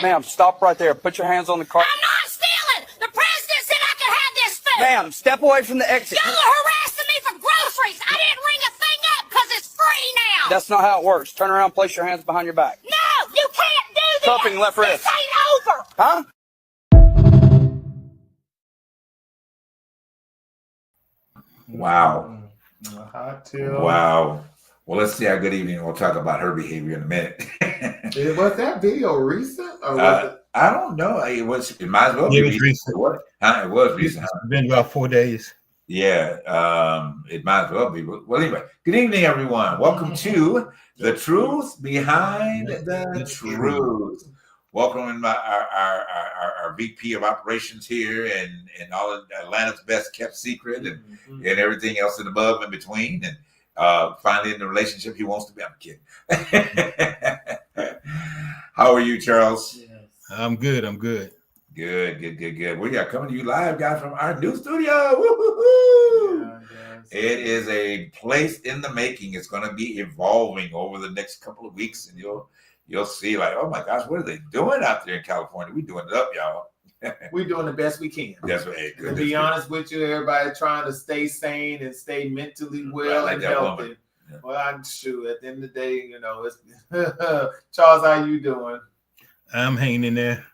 Ma'am, stop right there. Put your hands on the car. I'm not stealing. The president said I could have this food. Ma'am, step away from the exit. Y'all are harassing me for groceries. I didn't ring a thing up because it's free now. That's not how it works. Turn around, place your hands behind your back. No, you can't do this. Cuffing left wrist. This ain't over. Huh? Wow. Hot till. Wow. Well, let's see how good evening. We'll talk about her behavior in a minute. Was that video recent or was it? I don't know. It might as well be It was recent. It was recent. It's been about 4 days. Yeah. It might as well be. Well, anyway, good evening, everyone. Welcome to The Truth Behind the Truth. Welcome our VP of operations here and all of Atlanta's best kept secret and everything else and above in between. And finally in the relationship he wants to be. I'm kidding. How are you, Charles? Yes. I'm good. Good. We are coming to you live, guys, from our new studio. Woo-hoo-hoo. It is a place in the making. It's going to be evolving over the next couple of weeks, and you'll see, like, oh my gosh, what are they doing out there in California? We're doing it up, y'all. We're doing the best we can. That's right. To be honest with you, everybody trying to stay sane and stay mentally well like and that healthy. woman. Yeah. Well, I'm sure at the end of the day, it's Charles, how you doing? I'm hanging in there.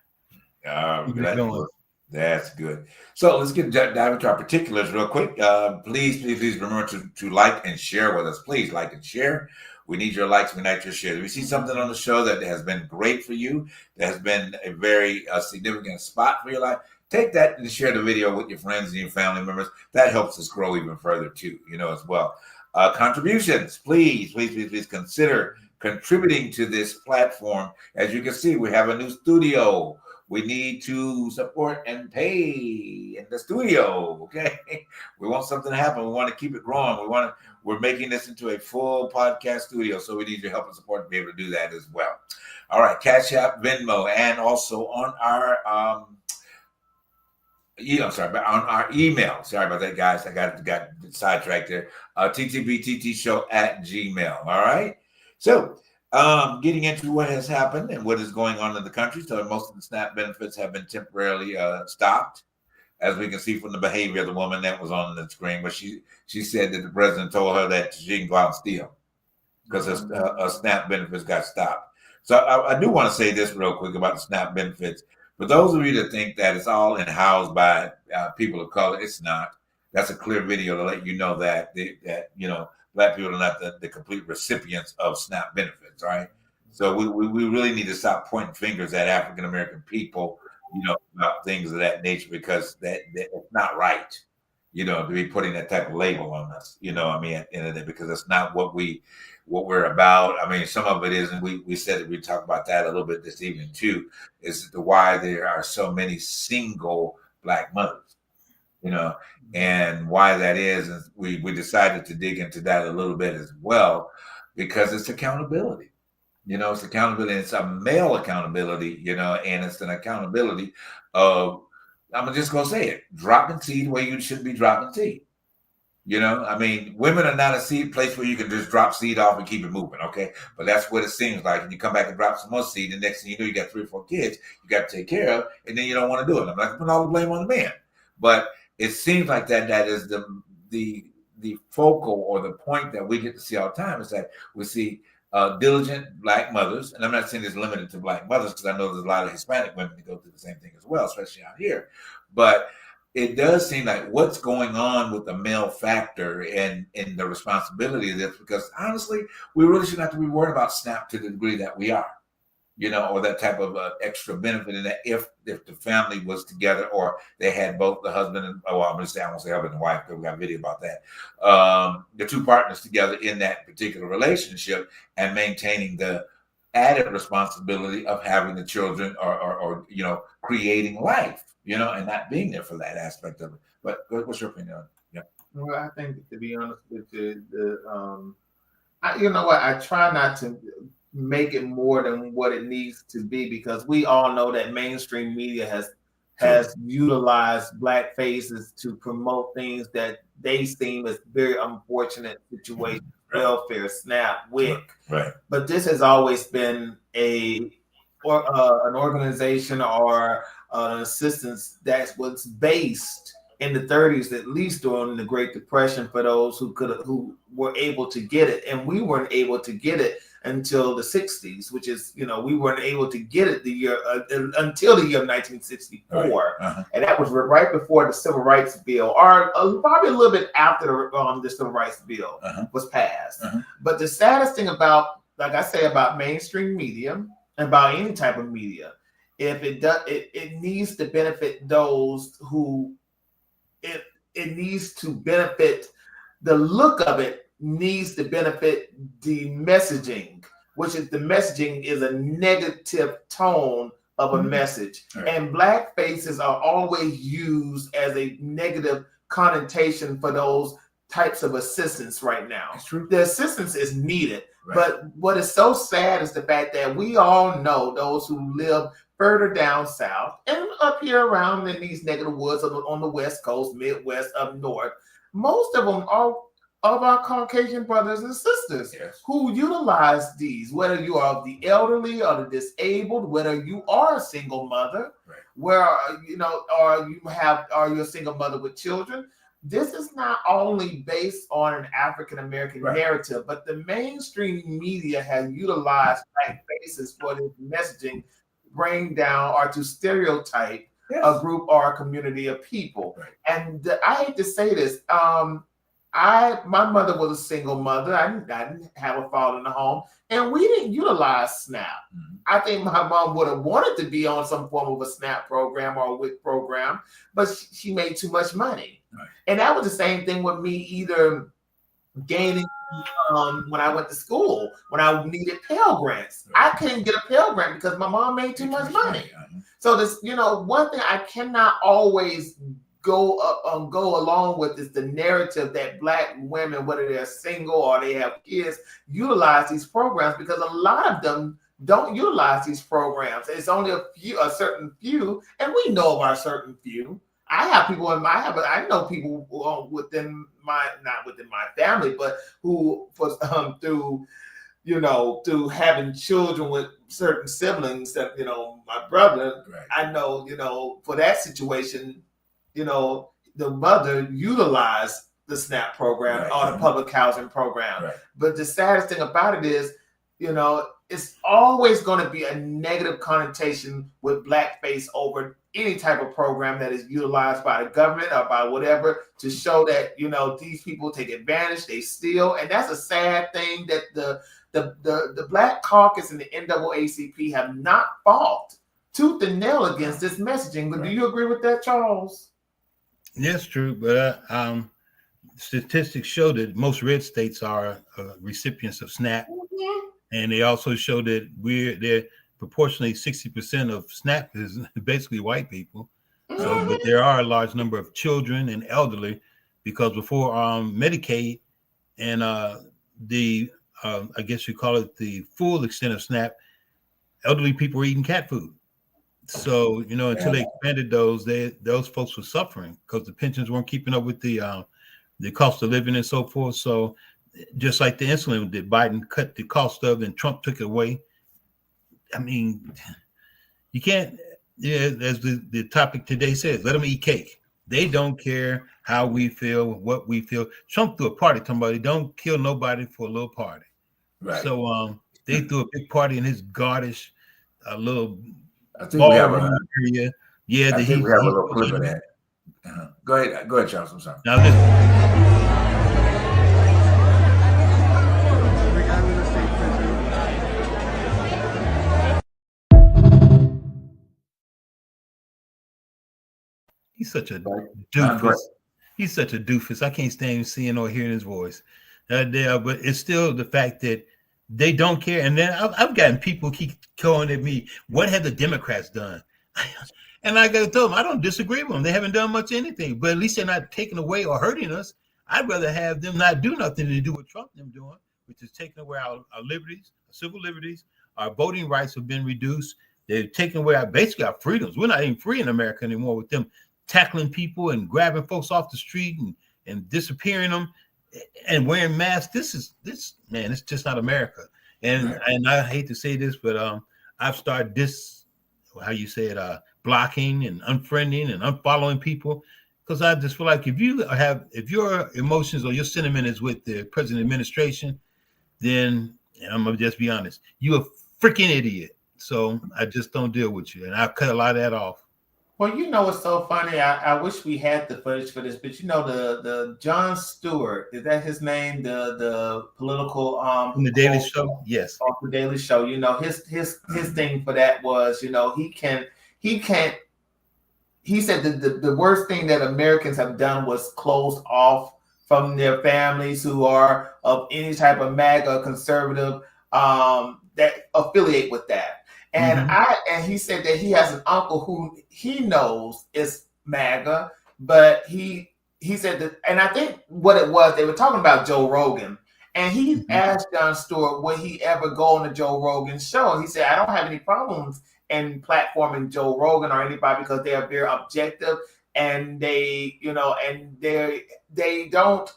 That's good. So let's dive into our particulars real quick. Please remember to like and share with us. Please like and share. We need your likes. We need your shares. If we see something on the show that has been great for you, that has been a very significant spot for your life, take that and share the video with your friends and your family members. That helps us grow even further too, as well. Contributions, please consider contributing to this platform. As you can see, we have a new studio. We need to support and pay in the studio. Okay, we want something to happen. We want to keep it growing. We're making this into a full podcast studio, so we need your help and support to be able to do that as well. All right, Cash App, Venmo, and also on our on our email. Sorry about that, guys. I got sidetracked there. ttbttshow@gmail. All right. So, getting into what has happened and what is going on in the country. So, most of the SNAP benefits have been temporarily stopped, as we can see from the behavior of the woman that was on the screen. But she said that the president told her that she can go out and steal because her SNAP benefits got stopped. So, I do want to say this real quick about the SNAP benefits. For those of you that think that it's all in-housed by people of color, it's not. That's a clear video to let you know that Black people are not the complete recipients of SNAP benefits, right? So we really need to stop pointing fingers at African American people, about things of that nature, because that it's not right, to be putting that type of label on us, at the end of the day, because that's not what we're about. I mean, some of it is, and we said that we talked about that a little bit this evening too, is why there are so many single Black mothers, and why that is. And we decided to dig into that a little bit as well, because it's accountability. It's accountability. It's a male accountability, and it's an accountability of, I'm just going to say it, dropping seed where you should be dropping seed. Women are not a seed place where you can just drop seed off and keep it moving, okay? But that's what it seems like. And you come back and drop some more seed, the next thing you know, you got 3 or 4 kids you got to take care of, and then you don't want to do it. I'm not putting all the blame on the man. But it seems like that is the focal or the point that we get to see all the time, is that we see diligent Black mothers, and I'm not saying it's limited to Black mothers, because I know there's a lot of Hispanic women that go through the same thing as well, especially out here. But it does seem like what's going on with the male factor and the responsibility of this, because honestly, we really shouldn't have to be worried about SNAP to the degree that we are, or that type of extra benefit in that if the family was together, or they had both the husband and, I won't say husband and wife, because we got a video about that, the 2 partners together in that particular relationship, and maintaining the added responsibility of having the children or creating life, and not being there for that aspect of it. But what's your opinion on it? Yeah. Well, I think, to be honest with you, I try not to make it more than what it needs to be, because we all know that mainstream media has utilized Black faces to promote things that they seem as very unfortunate situations, welfare, SNAP, WIC. Right. But this has always been a an organization or an assistance that was based in the 30s, at least during the Great Depression, for those who were able to get it, and we weren't able to get it until the 60s, which is, we weren't able to get it until the year of 1964, Right. and that was right before the Civil Rights Bill, or probably a little bit after the Civil Rights Bill was passed. But the saddest thing about, like I say, about mainstream media, about any type of media, if it does, it needs to benefit those who it needs to benefit. The look of it needs to benefit the messaging, which is the messaging is a negative tone of a message, and black faces are always used as a negative connotation for those types of assistance right now. That's true. The assistance is needed. Right. But what is so sad is the fact that we all know those who live further down south and up here around in these negative woods on the West Coast, Midwest, up north, most of them are of our Caucasian brothers and sisters who utilize these, whether you are the elderly or the disabled, whether you are a single mother, where or you're a single mother with children. This is not only based on an African American narrative, but the mainstream media has utilized black faces for this messaging, bring down or to stereotype a group or a community of people. And I hate to say this, my mother was a single mother. I didn't have a father in the home, and we didn't utilize SNAP. I think my mom would have wanted to be on some form of a SNAP program or a WIC program, but she made too much money. And that was the same thing with me, either gaining when I went to school, when I needed Pell Grants. I couldn't get a Pell Grant because my mom made too much money. So this, one thing I cannot always go along with is the narrative that black women, whether they're single or they have kids, utilize these programs, because a lot of them don't utilize these programs. It's only a certain few, and we know of our certain few. I know people not within my family, but who through having children with certain siblings that, my brother, I know, for that situation, the mother utilized the SNAP program or the public housing program. But the saddest thing about it is, it's always going to be a negative connotation with blackface over any type of program that is utilized by the government or by whatever to show that, these people take advantage, they steal. And that's a sad thing that the Black Caucus and the NAACP have not fought tooth and nail against this messaging. But do you agree with that, Charles? Yes, true. But statistics show that most red states are recipients of SNAP. And they also show that they're proportionally 60% of SNAP is basically white people. So, but there are a large number of children and elderly, because before Medicaid and I guess you call it the full extent of SNAP, elderly people were eating cat food. So, until they expanded those folks were suffering because the pensions weren't keeping up with the cost of living and so forth. So, just like the insulin that Biden cut the cost of and Trump took it away. I mean, you can't, as the topic today says, let them eat cake. They don't care how we feel, what we feel. Trump threw a party talking about, don't kill nobody for a little party. So they threw a big party in his gaudish little ballroom area. Yeah, I think we have a little clip of that. Go ahead, Charles. I'm sorry. Now this. He's such a doofus. He's such a doofus. I can't stand seeing or hearing his voice. But it's still the fact that they don't care. And then I've gotten people keep going at me, what have the Democrats done? And I got to tell them, I don't disagree with them. They haven't done much of anything, but at least they're not taking away or hurting us. I'd rather have them not do nothing than do what Trump them doing, which is taking away our liberties, our civil liberties. Our voting rights have been reduced. They're taking away basically our freedoms. We're not even free in America anymore with them tackling people and grabbing folks off the street and disappearing them and wearing masks. This it's just not America. And I hate to say this, but I've started blocking and unfriending and unfollowing people, because I just feel like if your emotions or your sentiment is with the present administration, then, and I'm gonna just be honest, you're a freaking idiot. So I just don't deal with you, and I cut a lot of that off. Well, you know what's so funny? I wish we had the footage for this, but you know the Jon Stewart, is that his name? The political From the Daily Show, yes. Off the Daily Show. You know, his thing for that was, you know, he can't. He said that the worst thing that Americans have done was closed off from their families who are of any type of MAGA conservative that affiliate with that. And and he said that he has an uncle who he knows is MAGA, but he said that, and I think what it was, they were talking about Joe Rogan, and he asked Jon Stewart, would he ever go on the Joe Rogan show? And he said, I don't have any problems in platforming Joe Rogan or anybody, because they are very objective, and they, you know, and they don't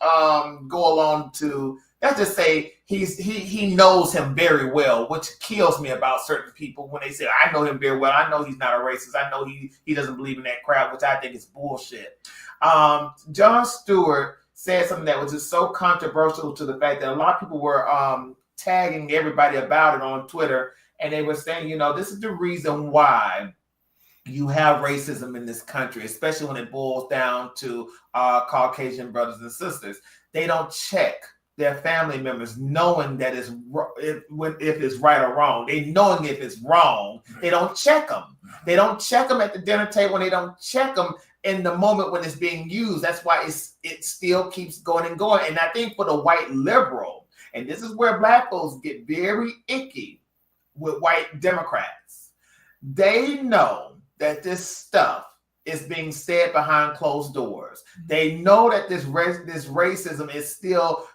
go along to, let's just say he knows him very well, which kills me about certain people when they say, I know him very well. I know he's not a racist. I know he doesn't believe in that crap, which I think is bullshit. Jon Stewart said something that was just so controversial, to the fact that a lot of people were tagging everybody about it on Twitter. And they were saying, you know, this is the reason why you have racism in this country, especially when it boils down to Caucasian brothers and sisters. They don't check their family members, knowing that if it's right or wrong. They knowing if it's wrong, they don't check them. They don't check them at the dinner table, and they don't check them in the moment when it's being used. That's why it still keeps going and going. And I think for the white liberal, and this is where black folks get very icky with white Democrats, they know that this stuff is being said behind closed doors. They know that this racism is still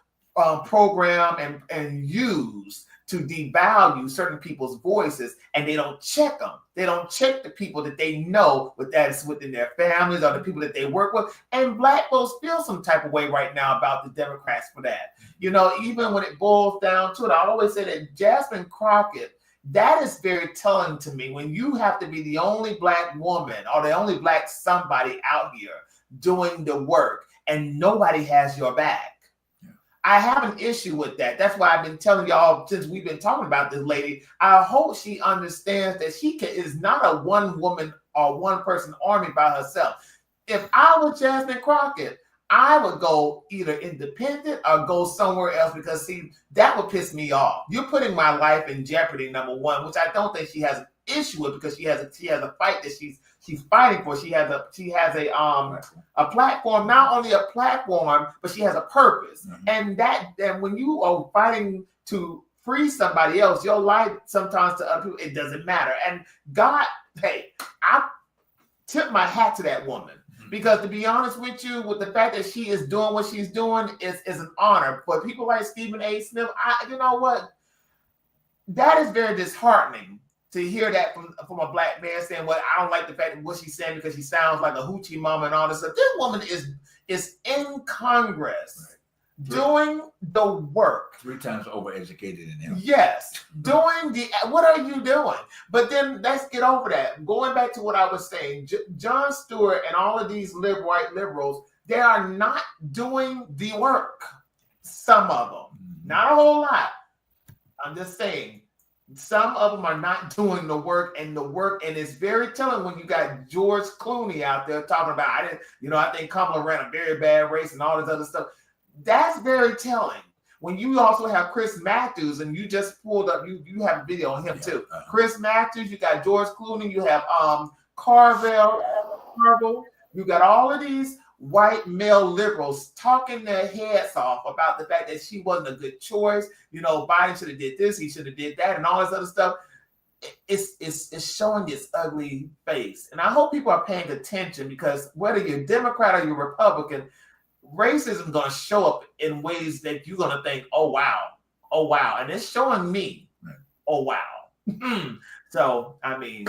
programmed and used to devalue certain people's voices, and they don't check them. They don't check the people that they know that's within their families or the people that they work with. And black folks feel some type of way right now about the Democrats for that. You know, even when it boils down to it, I always say that Jasmine Crockett, that is very telling to me, when you have to be the only black woman or the only black somebody out here doing the work and nobody has your back. I have an issue with that. That's why I've been telling y'all since we've been talking about this lady. I hope she understands that she is not a one woman or one person army by herself. If I were Jasmine Crockett, I would go either independent or go somewhere else, because see, that would piss me off. You're putting my life in jeopardy, number one, which I don't think she has an issue with, because she has a fight that she's fighting for. She has a platform, not only a platform, but she has a purpose. And when you are fighting to free somebody else, your life sometimes to other people, it doesn't matter. And God, hey, I tip my hat to that woman. Because to be honest with you, with the fact that she is doing what she's doing is an honor. For people like Stephen A. Smith, you know what? That is very disheartening to hear that from a black man saying, well, I don't like the fact that what she's saying because she sounds like a hoochie mama and all this stuff. This woman is in Congress doing the work. 3 times overeducated in him. Yes. What are you doing? But then let's get over that. Going back to what I was saying, Jon Stewart and all of these white liberals, they are not doing the work. Some of them. Not a whole lot. I'm just saying. Some of them are not doing the work, and it's very telling when you got George Clooney out there talking about, I think Kamala ran a very bad race and all this other stuff. That's very telling. When you also have Chris Matthews, and you just pulled up, you have a video on him too. Chris Matthews, you got George Clooney, you have Carvel, you got all of these white male liberals talking their heads off about the fact that she wasn't a good choice. You know, Biden should have did this, he should have did that, and all this other stuff. It's showing its ugly face. And I hope people are paying attention, because whether you're Democrat or you're Republican, racism is going to show up in ways that you're going to think, oh, wow. And it's showing me, oh, wow. So, I mean,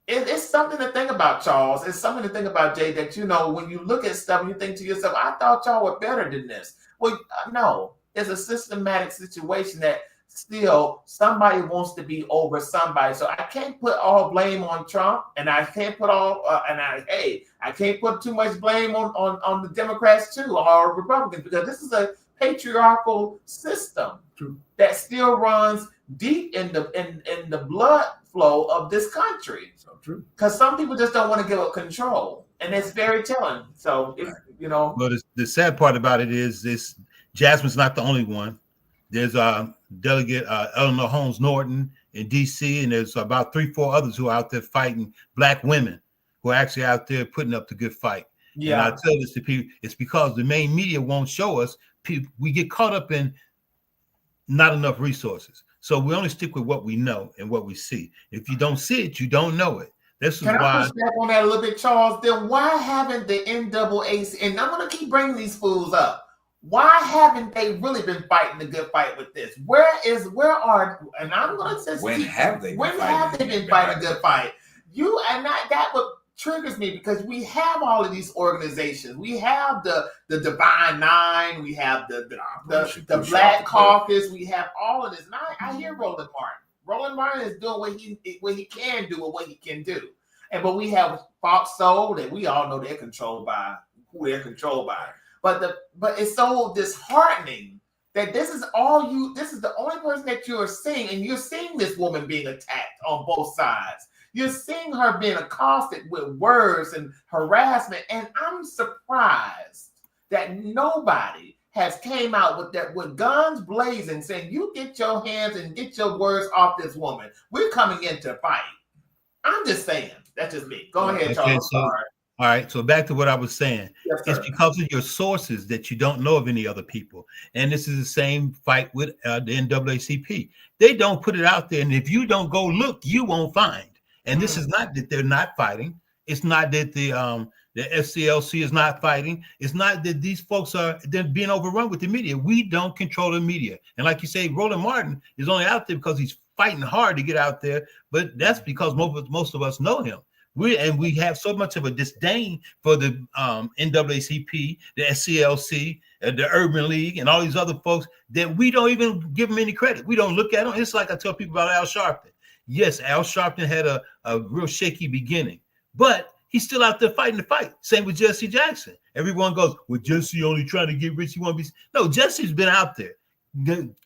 it's something to think about, Charles. It's something to think about, Jay, that, you know, when you look at stuff, you think to yourself, I thought y'all were better than this. Well, no, it's a systematic situation that still somebody wants to be over somebody. So I can't put all blame on Trump, and I can't put I can't put too much blame on the Democrats too or Republicans, because this is a patriarchal system that still runs deep in the blood flow of this country. So true. Because some people just don't want to give up control, and it's very telling. So But the sad part about it is this: Jasmine's not the only one. There's Delegate Eleanor Holmes Norton in D.C., and there's about 3-4 others who are out there fighting Black women who are actually out there putting up the good fight. Yeah. And I tell this to people: it's because the main media won't show us. We get caught up in not enough resources. So we only stick with what we know and what we see. If you don't see it, you don't know it. This is Can why. I push back on that a little bit, Charles? Then why haven't the NAACP, and I'm going to keep bringing these fools up, why haven't they really been fighting the good fight with this? And I'm going to say, When have they been fighting a good fight? That what triggers me, because we have all of these organizations. We have the Divine Nine, we have the Black Caucus, we have all of this. And I hear Roland Martin. Roland Martin is doing what he can do and what he can do. But we have Fox Soul, that we all know they're controlled by who they're controlled by. But it's so disheartening that this is the only person that you're seeing, and you're seeing this woman being attacked on both sides. You're seeing her being accosted with words and harassment, and I'm surprised that nobody has came out with guns blazing, saying, "You get your hands and get your words off this woman. We're coming in to fight." I'm just saying. That's just me. Go ahead, Charles. All right. So back to what I was saying. Yes, it's because of your sources that you don't know of any other people. And this is the same fight with the NAACP. They don't put it out there. And if you don't go look, you won't find. And this is not that they're not fighting. It's not that the SCLC is not fighting. It's not that these folks they're being overrun with the media. We don't control the media. And like you say, Roland Martin is only out there because he's fighting hard to get out there. But that's because most of us know him. We have so much of a disdain for the NAACP, the SCLC, the Urban League, and all these other folks that we don't even give them any credit. We don't look at them. It's like I tell people about Al Sharpton. Yes, Al Sharpton had a real shaky beginning, but he's still out there fighting the fight. Same with Jesse Jackson. Everyone goes, "Well, Jesse only trying to get rich. He want to be." No, Jesse's been out there.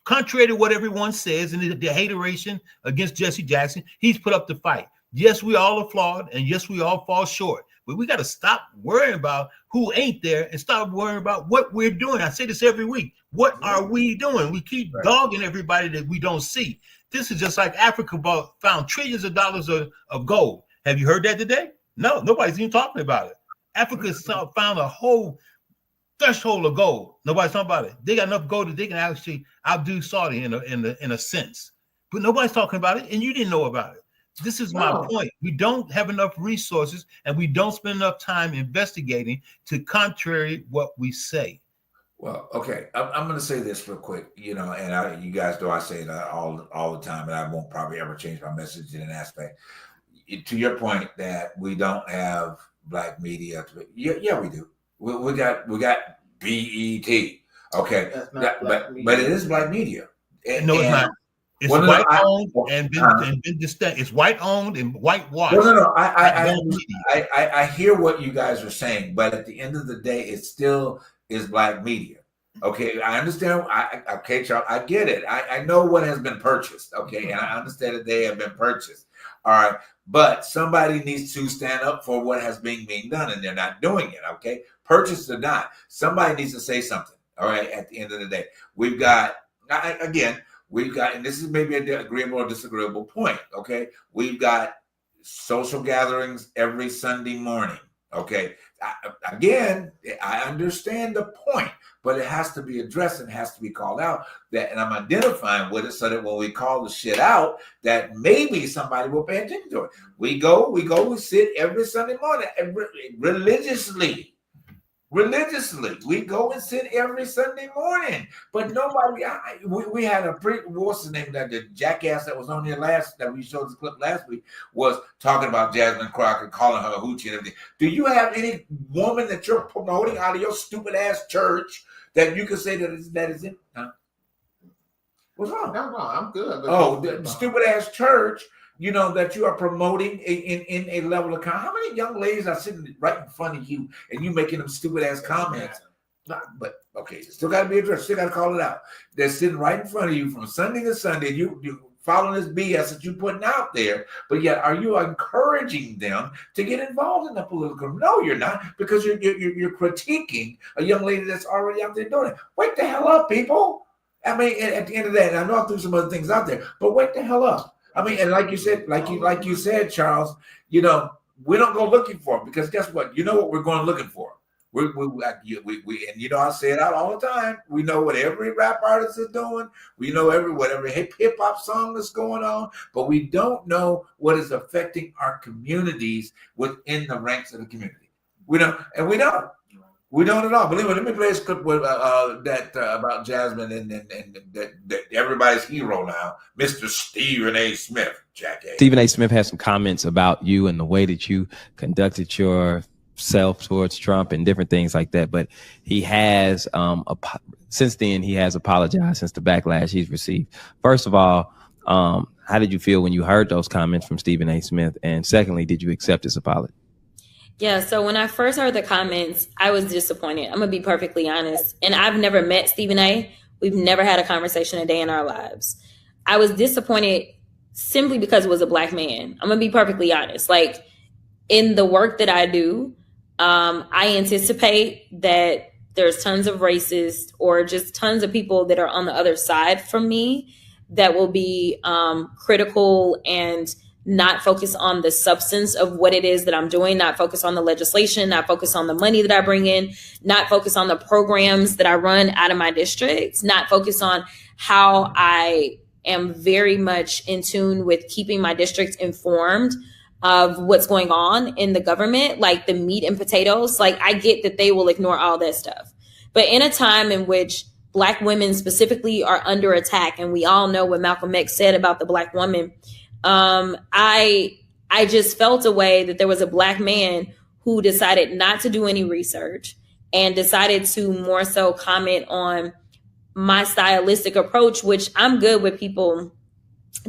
Contrary to what everyone says and the hateration against Jesse Jackson, he's put up the fight. Yes, we all are flawed, and yes, we all fall short. But we got to stop worrying about who ain't there and start worrying about what we're doing. I say this every week. What are we doing? We keep dogging everybody that we don't see. This is just like Africa found trillions of dollars of gold. Have you heard that today? No, nobody's even talking about it. Africa found a whole threshold of gold. Nobody's talking about it. They got enough gold that they can actually outdo Saudi in a sense. But nobody's talking about it, and you didn't know about it. This is my point. We don't have enough resources, and we don't spend enough time investigating to contrary what we say. Well, okay, I'm going to say this real quick, and you guys know I say that all the time, and I won't probably ever change my message in an aspect. To your point that we don't have Black media, yeah, we do. We got BET, okay, but it is Black media. No, it's not. It's white owned and been distinct. It's white owned and whitewashed. No. I hear what you guys are saying, but at the end of the day, it still is Black media. Okay, I understand. Okay, Charles, I get it. I know what has been purchased. Okay, and I understand that they have been purchased. All right, but somebody needs to stand up for what has been being done, and they're not doing it. Okay, purchased or not, somebody needs to say something. All right, at the end of the day, we've got, and this is maybe an agreeable or disagreeable point. Okay, we've got social gatherings every Sunday morning. Okay, I understand the point, but it has to be addressed and has to be called out. And I'm identifying with it so that when we call the shit out, that maybe somebody will pay attention to it. We sit every Sunday morning religiously. We go and sit every Sunday morning, but nobody. We had what's the name that the jackass that was on there that we showed the clip last week was talking about Jasmine Crockett, calling her a hoochie and everything. Do you have any woman that you're promoting out of your stupid ass church that you can say that is in? Huh? What's wrong? No, I'm good. Oh, the stupid ass church, you know, that you are promoting in a level of how many young ladies are sitting right in front of you and you making them stupid ass comments? But okay, still got to be addressed. Still got to call it out. They're sitting right in front of you from Sunday to Sunday. You following this BS that you're putting out there, but yet are you encouraging them to get involved in the political? No, you're not, because you're critiquing a young lady that's already out there doing it. Wake the hell up, people. I mean, at the end of that, and I know I threw some other things out there, but wake the hell up. I mean, and like you said, like you said, Charles, you know, we don't go looking for it, because guess what? You know what we're going looking for. We and you know, I say it out all the time. We know what every rap artist is doing. We know whatever hip hop song that's going on, but we don't know what is affecting our communities within the ranks of the community. We don't at all. Believe me. Let me play this clip with about Jasmine and that everybody's hero now, Mr. Stephen A. Smith. Stephen A. Smith has some comments about you and the way that you conducted yourself towards Trump and different things like that. But he has since then he has apologized since the backlash he's received. First of all, how did you feel when you heard those comments from Stephen A. Smith? And secondly, did you accept his apology? Yeah, so when I first heard the comments, I was disappointed. I'm going to be perfectly honest. And I've never met Stephen A. We've never had a conversation a day in our lives. I was disappointed simply because it was a Black man. I'm going to be perfectly honest. Like, in the work that I do, I anticipate that there's tons of racists or just tons of people that are on the other side from me that will be critical and not focus on the substance of what it is that I'm doing, not focus on the legislation, not focus on the money that I bring in, not focus on the programs that I run out of my districts, not focus on how I am very much in tune with keeping my districts informed of what's going on in the government, like the meat and potatoes. Like, I get that they will ignore all that stuff. But in a time in which Black women specifically are under attack, and we all know what Malcolm X said about the Black woman, I just felt a way that there was a Black man who decided not to do any research and decided to more so comment on my stylistic approach, which I'm good with people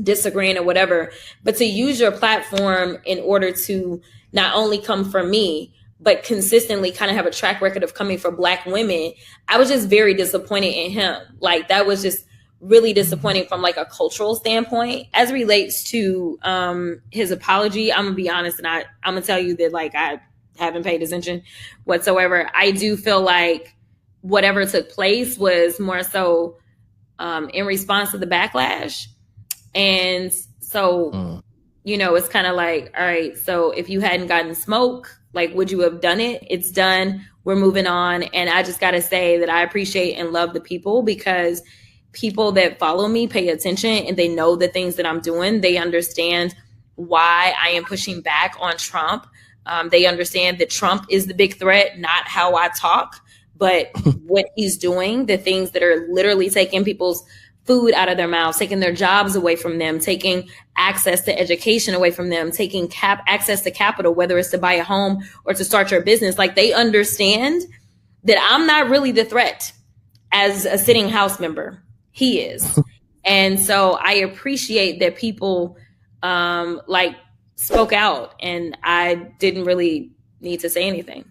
disagreeing or whatever, but to use your platform in order to not only come for me, but consistently kind of have a track record of coming for Black women. I was just very disappointed in him. Like, that was just really disappointing from like a cultural standpoint. As relates to his apology, I'm gonna be honest, and I'm gonna tell you that, like, I haven't paid attention whatsoever. I do feel like whatever took place was more so in response to the backlash. And so, you know, it's kind of like, all right, so if you hadn't gotten smoke, like, would you have done it? It's done. We're moving on. And I just got to say that I appreciate and love the people, because people that follow me pay attention and they know the things that I'm doing. They understand why I am pushing back on Trump. They understand that Trump is the big threat, not how I talk, but what he's doing, the things that are literally taking people's food out of their mouths, taking their jobs away from them, taking access to education away from them, taking access to capital, whether it's to buy a home or to start your business. Like, they understand that I'm not really the threat as a sitting House member. He is. And so I appreciate that people like spoke out, and I didn't really need to say anything.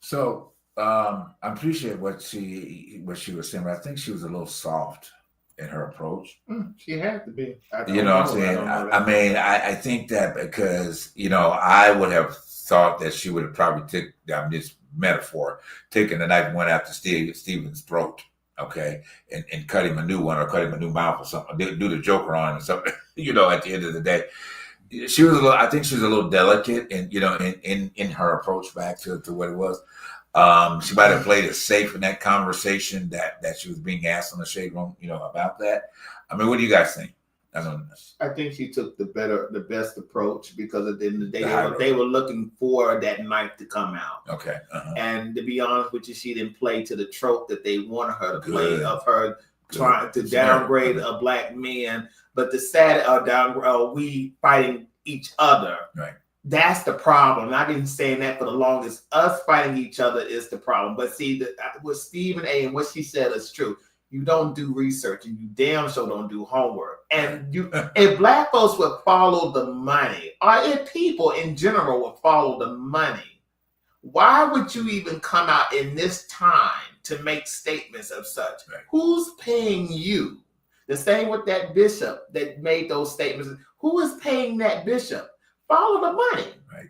So I appreciate what she was saying, but I think she was a little soft in her approach. She had to be. You know what I'm saying? I mean, I think that because, you know, I would have thought that she would have probably this metaphor, taking the knife and went after Stephen's throat, okay, and cut him a new one or cut him a new mouth or something, do the Joker on or something. You know, at the end of the day, she was I think she was a little delicate, and you know, in her approach back to what it was. She might have played it safe in that conversation that she was being asked on the Shade Room, you know, about that. I mean, what do you guys think? I think she took the best approach, because at the end of the day, they were looking for that knife to come out. Okay. And to be honest with you, she didn't play to the trope that they wanted her to play, of her trying to downgrade a Black man, but the sad we fighting each other. Right. That's the problem. I've been saying that for the longest. Us fighting each other is the problem. But see, what Stephen A. and what she said is true. You don't do research, and you damn sure don't do homework. And if black folks would follow the money, or if people in general would follow the money, why would you even come out in this time to make statements of such? Right. Who's paying you? The same with that bishop that made those statements. Who is paying that bishop? Follow the money. Right.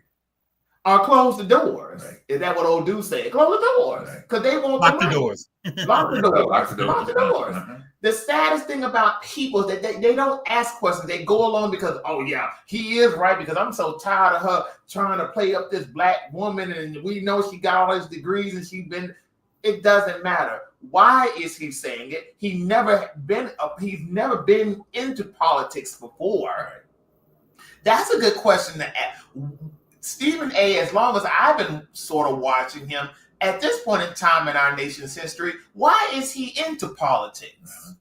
Or close the doors. Right. Is that what old dude said? Close the doors. Right. Because they want Lock the the money. doors. Lock the doors. Lock the doors. Lock the doors. Uh-huh. The saddest thing about people is that they don't ask questions. They go along because, oh yeah, he is right, because I'm so tired of her trying to play up this black woman, and we know she got all his degrees and she's been. It doesn't matter. Why is he saying it? He's never been into politics before. That's a good question to ask. Stephen A., as long as I've been sort of watching him, at this point in time in our nation's history, why is he into politics?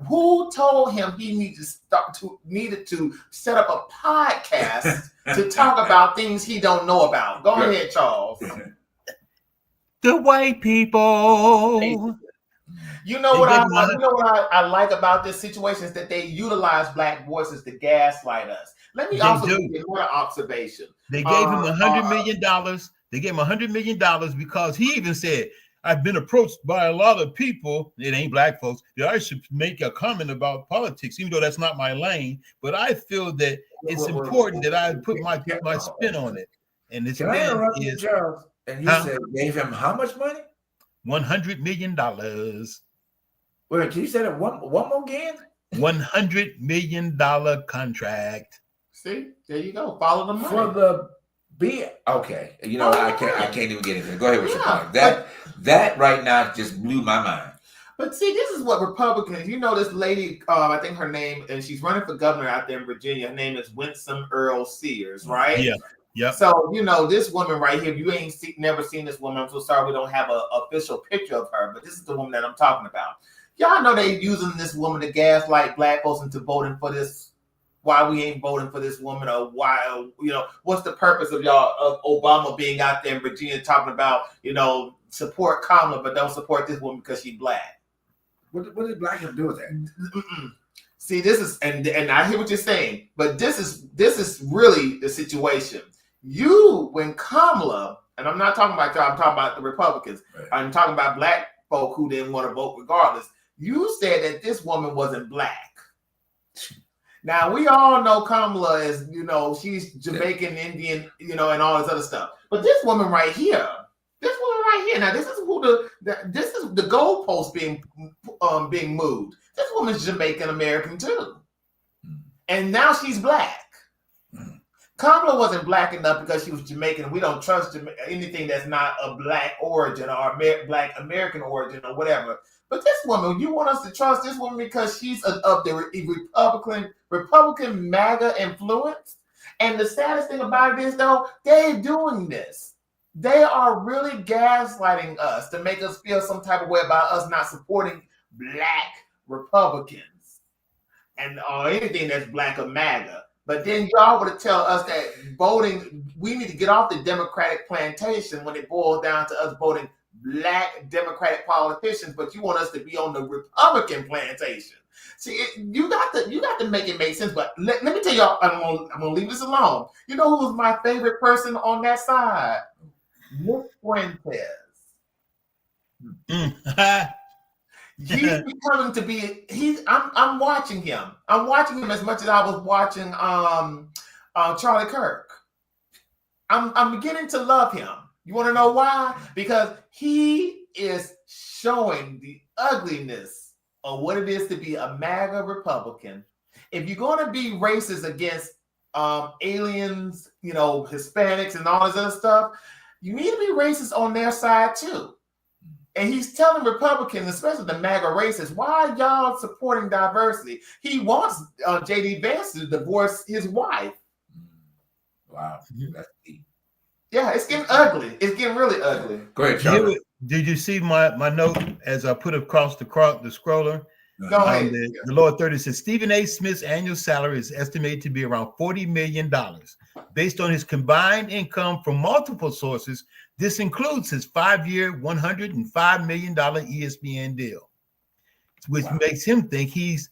Who told him he needed to set up a podcast to talk about things he don't know about? Go ahead, Charles. The white people. You know what I like about this situation is that they utilize black voices to gaslight us. Let me also give you another observation. They gave him $100 million. They gave him $100 million because he even said, I've been approached by a lot of people, it ain't black folks, that I should make a comment about politics, even though that's not my lane. But I feel that it's important that I put my spin on it. And this man is, Charles? And you said gave him how much money? $100 million. Wait, can you say that one more again? $100 million contract. See, there you go. Follow the money. For the okay. You know, I can't even get into it. Go ahead with your point. That right now just blew my mind. But see, this is what Republicans, you know, this lady, I think her name, and she's running for governor out there in Virginia. Her name is Winsome Earl Sears, right? Yeah. Yeah. So, you know, this woman right here, you ain't never seen this woman. I'm so sorry we don't have an official picture of her, but this is the woman that I'm talking about. Y'all know they using this woman to gaslight black folks into voting for this. Why we ain't voting for this woman, or why, you know, what's the purpose of Obama being out there in Virginia talking about, you know, support Kamala, but don't support this woman because she's black. What did black have to do with that? See, this is, and I hear what you're saying, but this is really the situation. When Kamala, and I'm not talking about y'all, I'm talking about the Republicans. Right. I'm talking about black folk who didn't want to vote regardless. You said that this woman wasn't black. Now, we all know Kamala is, you know, she's Jamaican, Indian, you know, and all this other stuff. But this woman right here, now this is this is the goalpost being moved. This woman's Jamaican American too. And now she's black. Kamala wasn't black enough because she was Jamaican. We don't trust anything that's not a black origin or black American origin or whatever. But this woman, you want us to trust this woman because she's of the Republican MAGA influence? And the saddest thing about it is, though, they're doing this. They are really gaslighting us to make us feel some type of way about us not supporting black Republicans and or anything that's black or MAGA. But then y'all would tell us that voting, we need to get off the Democratic plantation when it boils down to us voting black Democratic politicians, but you want us to be on the Republican plantation. See, you got to make it make sense. But let me tell y'all, I'm gonna leave this alone. You know who's my favorite person on that side? Nick Fuentes. He's becoming to be. I'm watching him. I'm watching him as much as I was watching Charlie Kirk. I'm beginning to love him. You want to know why? Because he is showing the ugliness of what it is to be a MAGA Republican. If you're going to be racist against aliens, you know, Hispanics and all this other stuff, you need to be racist on their side too. And he's telling Republicans, especially the MAGA racists, why are y'all supporting diversity? He wants J.D. Vance to divorce his wife. Wow. That's deep. Yeah, it's getting ugly. It's getting really ugly. Go ahead, Charlie. Did you see my note as I put across the scroller? Go ahead. The lower 30 says Stephen A. Smith's annual salary is estimated to be around $40 million. Based on his combined income from multiple sources, this includes his 5-year, $105 million ESPN deal, which makes him think he's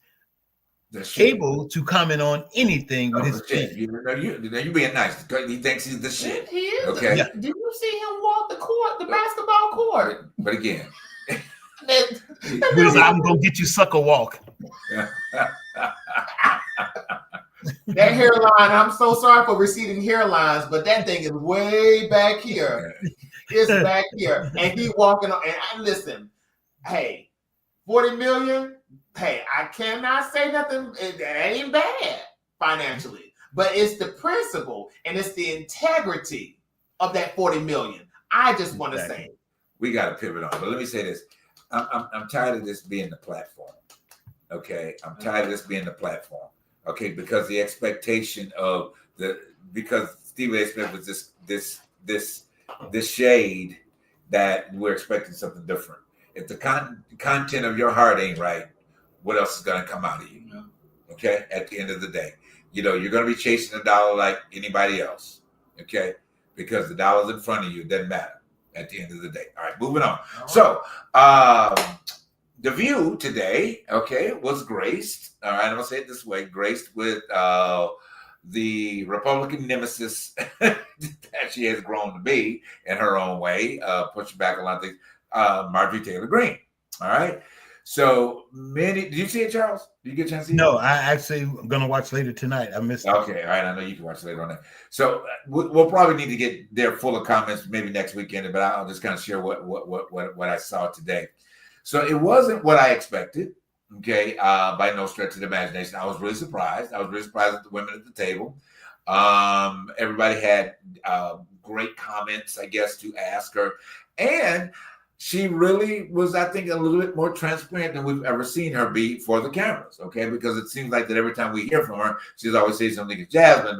able to comment on anything with his pen. You're being nice. He thinks he's the shit. He is. Okay. Yeah. Did you see him walk the court, the basketball court? But again, I'm gonna get you sucker walk. That hairline, I'm so sorry for receding hairlines, but that thing is way back here. It's back here. And he walking on, and I listen, hey, 40 million, hey, I cannot say nothing. That ain't bad financially, but it's the principle and it's the integrity of that 40 million. I just want to say. We got to pivot on, but let me say this. I'm tired of this being the platform. Okay. I'm tired of this being the platform. Okay. Because the expectation of because Stephen A. Smith was this shade that we're expecting something different. If the content of your heart ain't right, what else is going to come out of you? Okay. At the end of the day, you're going to be chasing a dollar like anybody else. Okay. Because the dollar's in front of you. It doesn't matter at the end of the day. All right. Moving on. So, The View today, was graced. All right. I'm going to say it this way, graced with the Republican nemesis that she has grown to be in her own way, pushing back a lot of things, Marjorie Taylor Greene. All right. So did you see it, Charles? Did you get a chance to see it? No, I actually am going to watch later tonight. I missed it. Okay. All right. I know you can watch later on that. So we'll probably need to get their full of comments maybe next weekend, but I'll just kind of share what I saw today. So it wasn't what I expected. Okay. By no stretch of the imagination. I was really surprised. at the women at the table. Everybody had great comments, I guess, to ask her. And she really was, I think, a little bit more transparent than we've ever seen her be for the cameras, okay? Because it seems like that every time we hear from her, she's always saying something to Jasmine,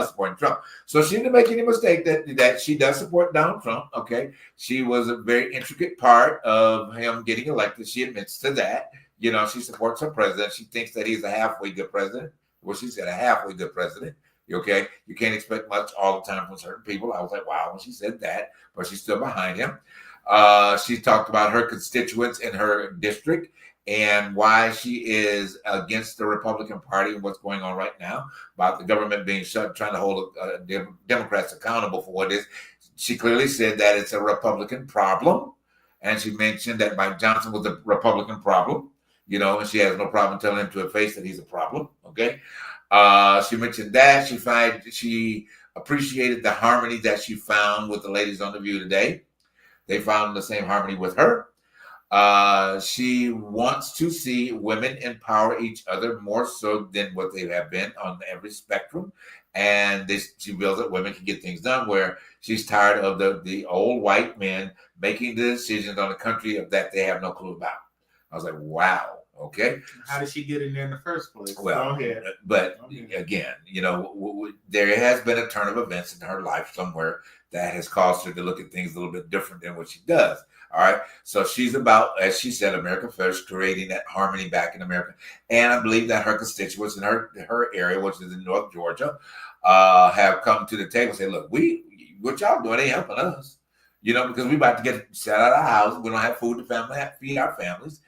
supporting Trump. So she didn't make any mistake that she does support Donald Trump, okay? She was a very intricate part of him getting elected. She admits to that. She supports her president. She thinks that he's a halfway good president. Well, she said a halfway good president. Okay? You can't expect much all the time from certain people. I was like, wow, when she said that, but she's still behind him. She talked about her constituents in her district and why she is against the Republican Party and what's going on right now about the government being shut, trying to hold Democrats accountable for what it is. She clearly said that it's a Republican problem. And she mentioned that Mike Johnson was a Republican problem, and she has no problem telling him to her face that he's a problem. Okay. She mentioned that she appreciated the harmony that she found with the ladies on The View today. They found the same harmony with her. She wants to see women empower each other more so than what they have been on every spectrum. And she feels that women can get things done, where she's tired of the old white men making the decisions on the country that they have no clue about. I was like, wow. Okay. How did she get in there in the first place? Well, but again, there has been a turn of events in her life somewhere that has caused her to look at things a little bit different than what she does. All right. So she's about, as she said, America First, creating that harmony back in America. And I believe that her constituents in her area, which is in North Georgia, have come to the table and say, look, what y'all doing ain't helping us. Because we about to get set out of our house. We don't have food to feed our families,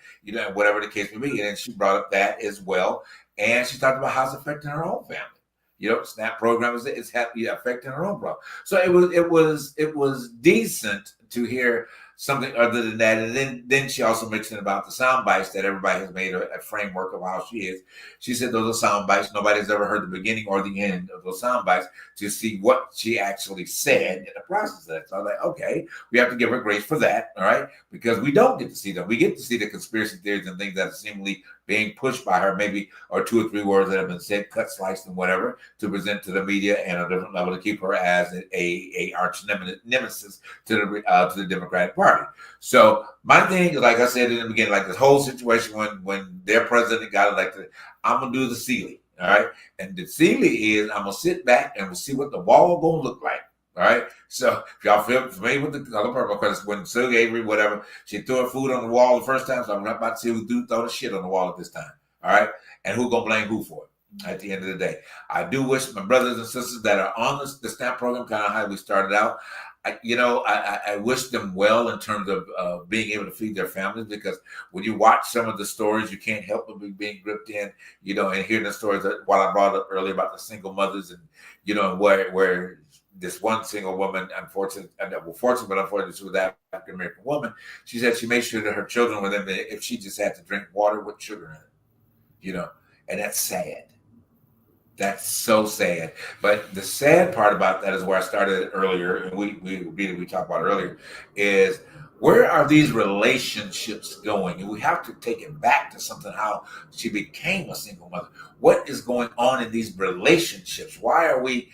whatever the case may be. And then she brought up that as well. And she talked about how it's affecting her own family. SNAP program is affecting her own problem. So it was decent to hear something other than that. And then she also mentioned about the sound bites that everybody has made a framework of how she is. She said those are sound bites. Nobody's ever heard the beginning or the end of those sound bites to see what she actually said in the process of that. So I was like, okay, we have to give her grace for that, all right? Because we don't get to see them. We get to see the conspiracy theories and things that are seemingly being pushed by her, maybe, or 2 or 3 words that have been said, cut, sliced, and whatever, to present to the media and a different level to keep her as a arch nemesis to the Democratic Party. So my thing, like I said in the beginning, like this whole situation when their president got elected, I'm gonna do the Sealy, all right? And the Sealy is I'm gonna sit back and we'll see what the wall gonna look like. All right. So if y'all feel familiar with the color purple, because when Sue Avery, whatever, she threw her food on the wall the first time, so I'm not about to see who throw the shit on the wall at this time. All right. And who gonna blame who for it at the end of the day? I do wish my brothers and sisters that are on the SNAP program, kind of how we started out. I wish them well in terms of being able to feed their families, because when you watch some of the stories, you can't help but be being gripped in, and hearing the stories that while I brought up earlier about the single mothers and, and where this one single woman, fortunately, but unfortunately, she was an African American woman. She said she made sure that her children were them if she just had to drink water with sugar in it, and that's sad. That's so sad. But the sad part about that is where I started earlier, and we talked about earlier, is where are these relationships going? And we have to take it back to something, how she became a single mother. What is going on in these relationships? Why are we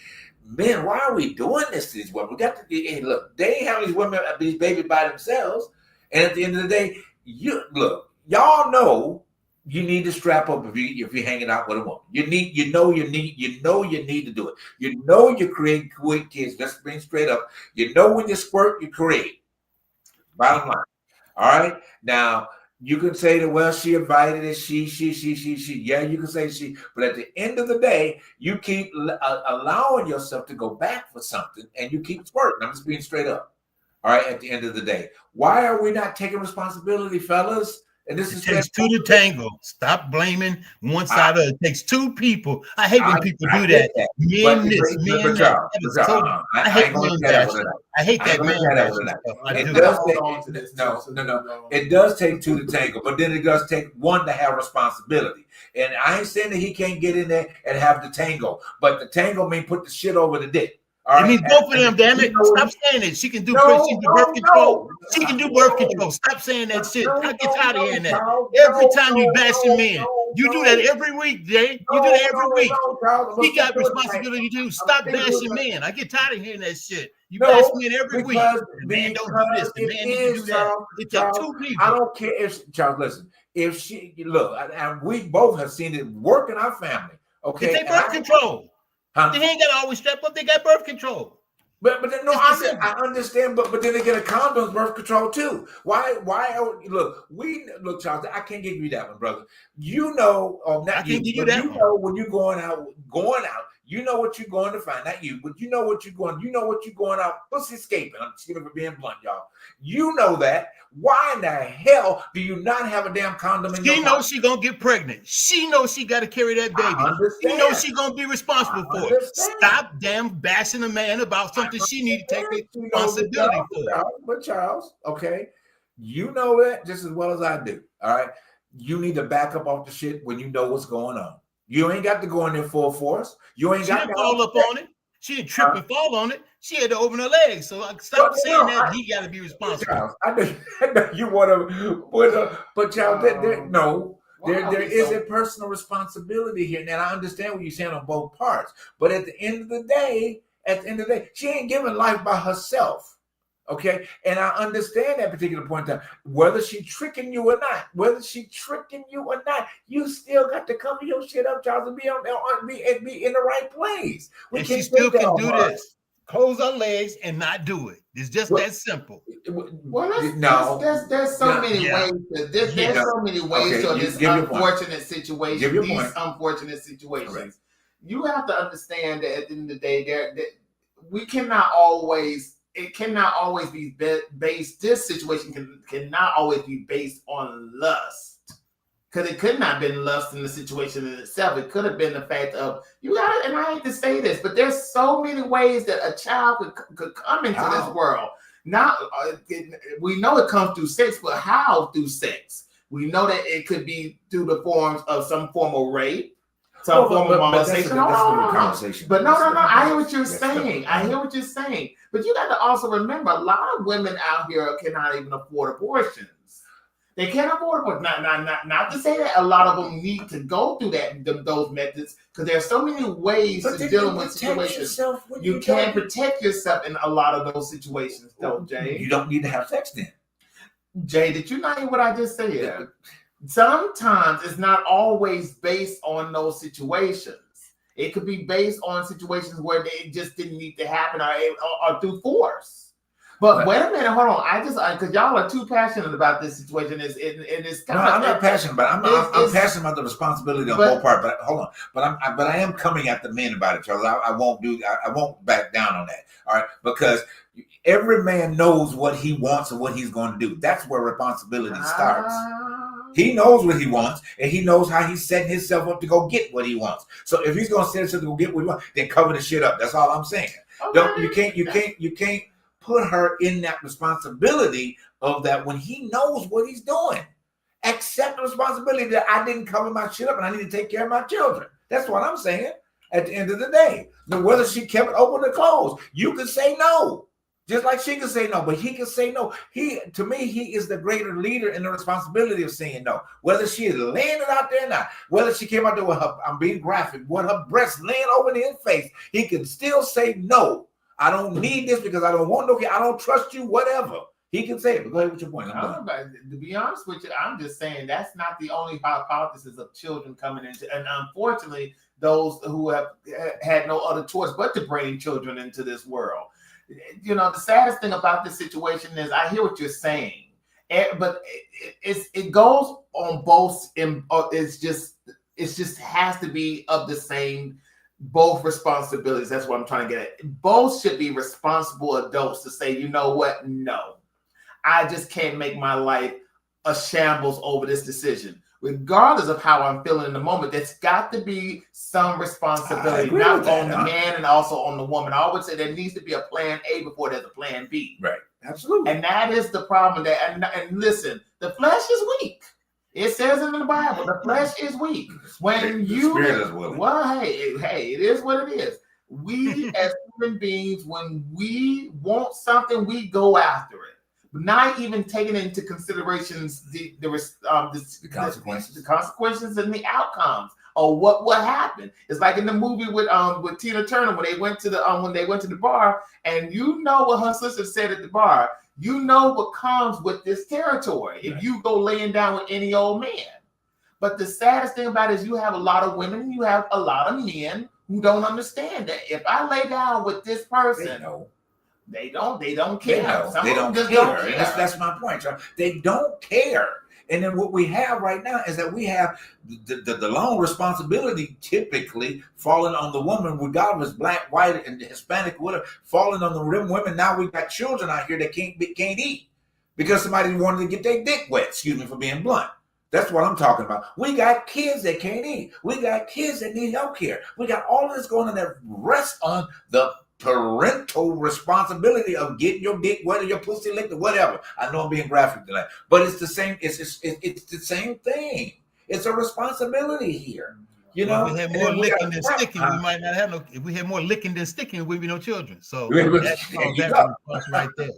doing this to these women? We got to hey, look, they ain't having these women, these babies by themselves. And at the end of the day, y'all know you need to strap up if you're hanging out with a woman. You need to do it. You create quick kids. Just being straight up. When you squirt, you create. Bottom line. All right. Now you can say that, well, she invited it. She. Yeah, you can say she. But at the end of the day, you keep allowing yourself to go back for something, and you keep squirting. I'm just being straight up. All right. At the end of the day, why are we not taking responsibility, fellas? And this takes two to tango. Stop blaming one side of it. It takes two people. I hate when people do that. Men this, men that. I hate that. I hate that man. It does take It does take two to tango, but then it does take one to have responsibility. And I ain't saying that he can't get in there and have the tango, but the tango mean put the shit over the dick. It means both of them, damn it. Stop saying it. She can do birth control. She can do birth control. Stop saying that shit. I get tired of hearing that. Every time you bashing men. You do that every week, Jay. You do that every week. He got responsibility to stop bashing men. I get tired of hearing that shit. You bash men every week. The man don't do this. The man needs to do that. It's up two people. I don't care if, Charles, listen. If she, look, and we both have seen it work in our family. Okay. They take birth control. They ain't got to always strap up. They got birth control. But no, I understand. But then they get a condom birth control too. Why? Look, Charles. I can't give you that one, brother. I can't give you that one. When you're going out. You know what you're going to find. Not you, but you know what you're going. You know what you're going out. Pussy escaping. I'm just for being blunt, y'all. You know that. Why in the hell do you not have a damn condom in your mouth? She knows she gonna get pregnant. She knows she got to carry that baby. She knows she gonna be responsible for it. Stop damn bashing a man about something she need to take responsibility for. But Charles, okay, you know that just as well as I do. All right, you need to back up off the shit when you know what's going on. You ain't got to go in there full force. You ain't got to fall up on it. She didn't trip and fall on it. She had to open her legs. So stop saying that he got to be responsible. Charles, I know you want to, but Charles, there is a personal responsibility here. Now I understand what you're saying on both parts, but at the end of the day, she ain't giving life by herself. Okay, and I understand that particular point in time. Whether she tricking you or not, you still got to cover your shit up, Charles, and be in the right place. And she still can do this. Close her legs and not do it. It's just that simple. Well, there's so many ways to this. There's so many ways to this unfortunate situation. These unfortunate situations. Right. You have to understand that at the end of the day, we cannot always. It cannot always be based. This situation cannot always be based on lust, because it could not have been lust in the situation in itself. It could have been the fact of and I hate to say this, but there's so many ways that a child could come into this world. Now we know it comes through sex, but how through sex? We know that it could be through the forms of some form of rape. Some form of molestation. But no. I hear what you're saying. But you got to also remember, a lot of women out here cannot even afford abortions. They can't afford abortions. Not to say that a lot of them need to go through those methods, because there are so many ways to deal with situations. You can protect yourself in a lot of those situations, though, Jay. You don't need to have sex then. Jay, did you not hear what I just said? Yeah. Sometimes it's not always based on those situations. It could be based on situations where it just didn't need to happen or through force. But wait a minute, hold on. Because y'all are too passionate about this situation. It's kind No, of. I'm not passionate about it. I'm passionate about the responsibility on both parts. But hold on. But I am coming at the men about it, Charles. I won't back down on that. All right, because every man knows what he wants and what he's going to do. That's where responsibility starts. He knows what he wants, and he knows how he's setting himself up to go get what he wants. So if he's going to set himself to go get what he wants, then cover the shit up. That's all I'm saying. Okay. You can't put her in that responsibility of that when he knows what he's doing. Accept the responsibility that I didn't cover my shit up and I need to take care of my children. That's what I'm saying at the end of the day. Now, whether she kept it open or closed, you can say no. Just like she can say no, but he can say no. To me, he is the greater leader in the responsibility of saying no. Whether she is laying it out there or not, whether she came out there with her, I'm being graphic, with her breasts laying over in his face, he can still say no. I don't need this because I don't want no kid. I don't trust you, whatever. He can say it. But go ahead with your point. To be honest with you, I'm just saying that's not the only hypothesis of children coming into. And unfortunately, those who have had no other choice but to bring children into this world. You know, the saddest thing about this situation is I hear what you're saying, but it goes on both. It's just has to be of the same. Both responsibilities. That's what I'm trying to get at. Both should be responsible adults to say, you know what? No, I just can't make my life a shambles over this decision. Regardless of how I'm feeling in the moment, there's got to be some responsibility, not on the man and also on the woman. I always say there needs to be a plan A before there's a plan B. Right. Absolutely. And that is the problem. And listen, the flesh is weak. It says it in the Bible, the flesh is weak. When the spirit is willing. Well, hey, it is what it is. We as human beings, when we want something, we go after it. Not even taking into considerations the consequences and the outcomes or what happened. It's like in the movie with Tina Turner when they went to the bar, and you know what her sister said at the bar. You know what comes with this territory if you go laying down with any old man. But the saddest thing about it is you have a lot of women, you have a lot of men who don't understand that. If I lay down with this person, they don't care. They don't care. That's my point, Charles. They don't care. And then what we have right now is that we have the long responsibility typically falling on the woman, regardless black, white, and Hispanic, whatever, falling on the women. Now we've got children out here that can't eat because somebody wanted to get their dick wet. Excuse me for being blunt. That's what I'm talking about. We got kids that can't eat. We got kids that need health care. We got all of this going on that rests on the parental responsibility of getting your dick wet or your pussy licked or whatever. I know I'm being graphic tonight, but it's the same. It's the same thing. It's a responsibility here. You know, if we had more licking than sticking, we might not have no. If we had more licking than sticking, we'd be no children. So that's right there.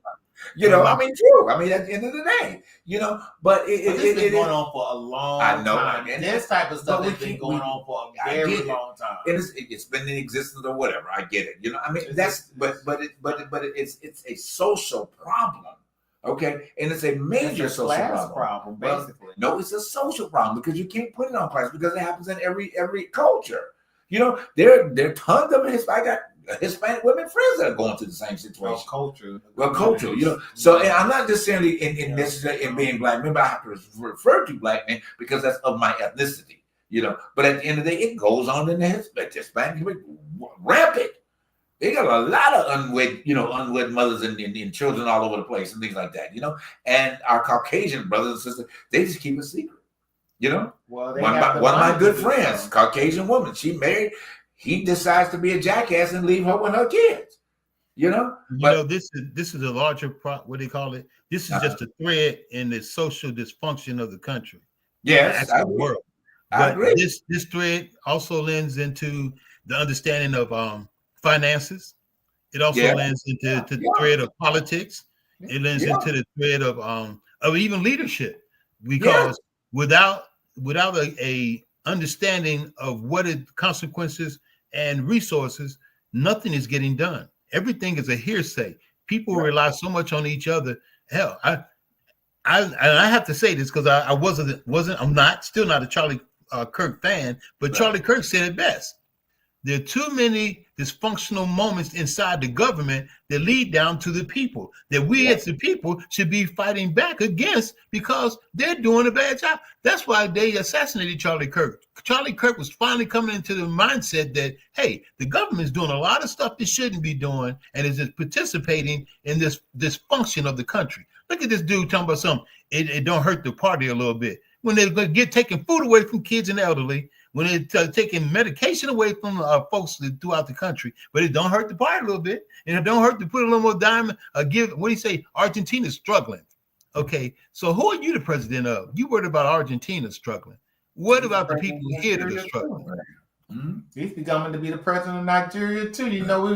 You know, I mean, true. I mean, at the end of the day, you know, but it's been going on for a long time. And this type of stuff has been going on for a very long time. And it's been in existence or whatever. I get it. You know, I mean, it's a social problem. Okay, and it's a major social problem. Basically. No, it's a social problem because you can't put it on class because it happens in every culture. You know, there are tons of I got Hispanic women friends that are going through the same situation. Culture, you know. So and I'm not necessarily in necessarily in being black men, but I have to refer to black men because that's of my ethnicity, you know. But at the end of the day, it goes on in the Hispanic rampant. They got a lot of unwed mothers and children all over the place and things like that, you know. And our Caucasian brothers and sisters, they just keep it secret, you know. Well, one of my good friends, Caucasian woman, she married. He decides to be a jackass and leave her with her kids, you know. But this is a larger what they call it. This is just a thread in the social dysfunction of the country. Yes, the world. I agree. This thread also lends into the understanding of finances. It also lends into the thread of politics. It lends into the thread of even leadership, because without a understanding of what is consequences and resources, nothing is getting done. Everything is a hearsay. People rely so much on each other. Hell, I have to say this because I'm still not a Charlie Kirk fan, but Charlie Kirk said it best. There are too many dysfunctional moments inside the government that lead down to the people that we as the people should be fighting back against because they're doing a bad job. That's why they assassinated Charlie Kirk. Charlie Kirk was finally coming into the mindset that, hey, the government's doing a lot of stuff they shouldn't be doing and is just participating in this dysfunction of the country. Look at this dude talking about something. It don't hurt the party a little bit. When they're taking food away from kids and elderly, when they're taking medication away from folks throughout the country, but it don't hurt the party a little bit, and it don't hurt to put a little more dime. Give what do you say? Argentina's struggling. Okay, so who are you the president of? You worried about Argentina struggling? What about the people here that are struggling? He's becoming to be the president of Nigeria too. You know,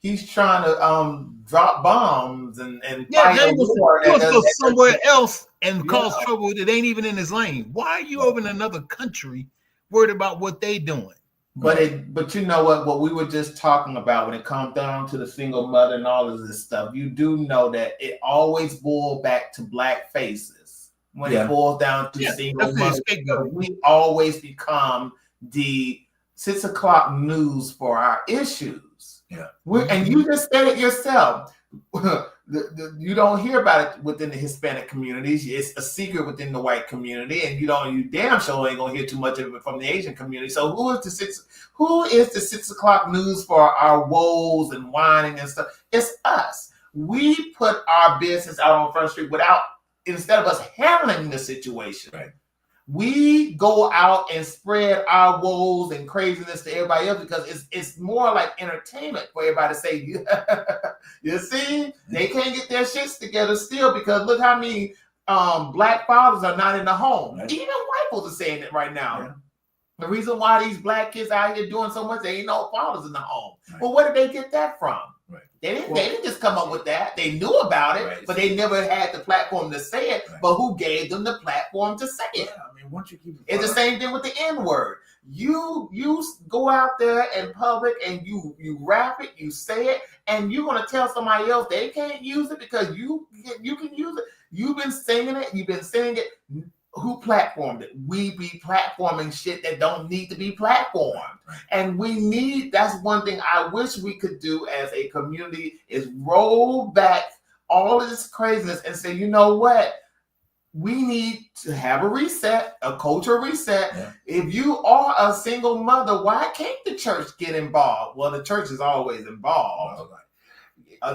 he's trying to drop bombs and fight a war. He wants to go somewhere else and cause trouble that ain't even in his lane. Why are you over in another country worried about what they doing? But you know what we were just talking about when it comes down to the single mother and all of this stuff, you do know that it always boils back to black faces when it boils down to single mothers. We always become the 6 o'clock news for our issues. And you just said it yourself. You don't hear about it within the Hispanic communities. It's a secret within the white community, and you damn sure ain't gonna hear too much of it from the Asian community. So who is the 6 o'clock news for our woes and whining and stuff? It's us. We put our business out on Front Street instead of us handling the situation. Right. We go out and spread our woes and craziness to everybody else because it's more like entertainment for everybody to say, you see, they can't get their shits together still because look how many black fathers are not in the home. Right. Even white folks are saying it right now. Yeah. The reason why these black kids out here doing so much, they ain't no fathers in the home. Right. Well, where did they get that from? Right. They didn't just come up with that. They knew about it, but they never had the platform to say it. Right. But who gave them the platform to say it? I mean, once you keep it's the same thing with the N-word. You go out there in public and you rap it, you say it, and you're gonna tell somebody else they can't use it because you can use it. You've been singing it. Who platformed it? We be platforming shit that don't need to be platformed. Right. And that's one thing I wish we could do as a community is roll back all of this craziness and say, you know what? We need to have a reset, a culture reset. Yeah. If you are a single mother, why can't the church get involved? Well, the church is always involved.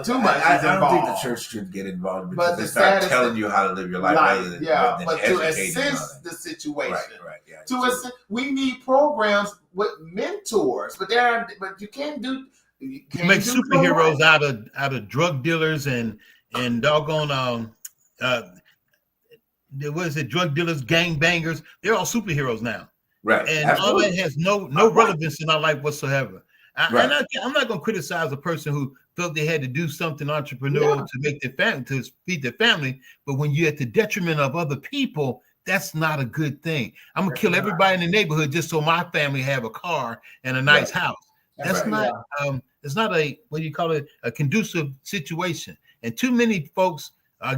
Too much. I don't think the church should get involved because they start telling you how to live your life rather than but to assist the situation. Right. We need programs with mentors, but you can't do. You make superheroes out of drug dealers and doggone what is it? Drug dealers, gang bangers. They're all superheroes now. Right. And all that has no relevance in our life whatsoever. I'm not going to criticize a person who felt they had to do something entrepreneurial to make their family, to feed their family. But when you're at the detriment of other people, that's not a good thing. I'm going to kill everybody in the neighborhood just so my family have a car and a nice house. That's not, it's not a, what do you call it? A conducive situation. And too many folks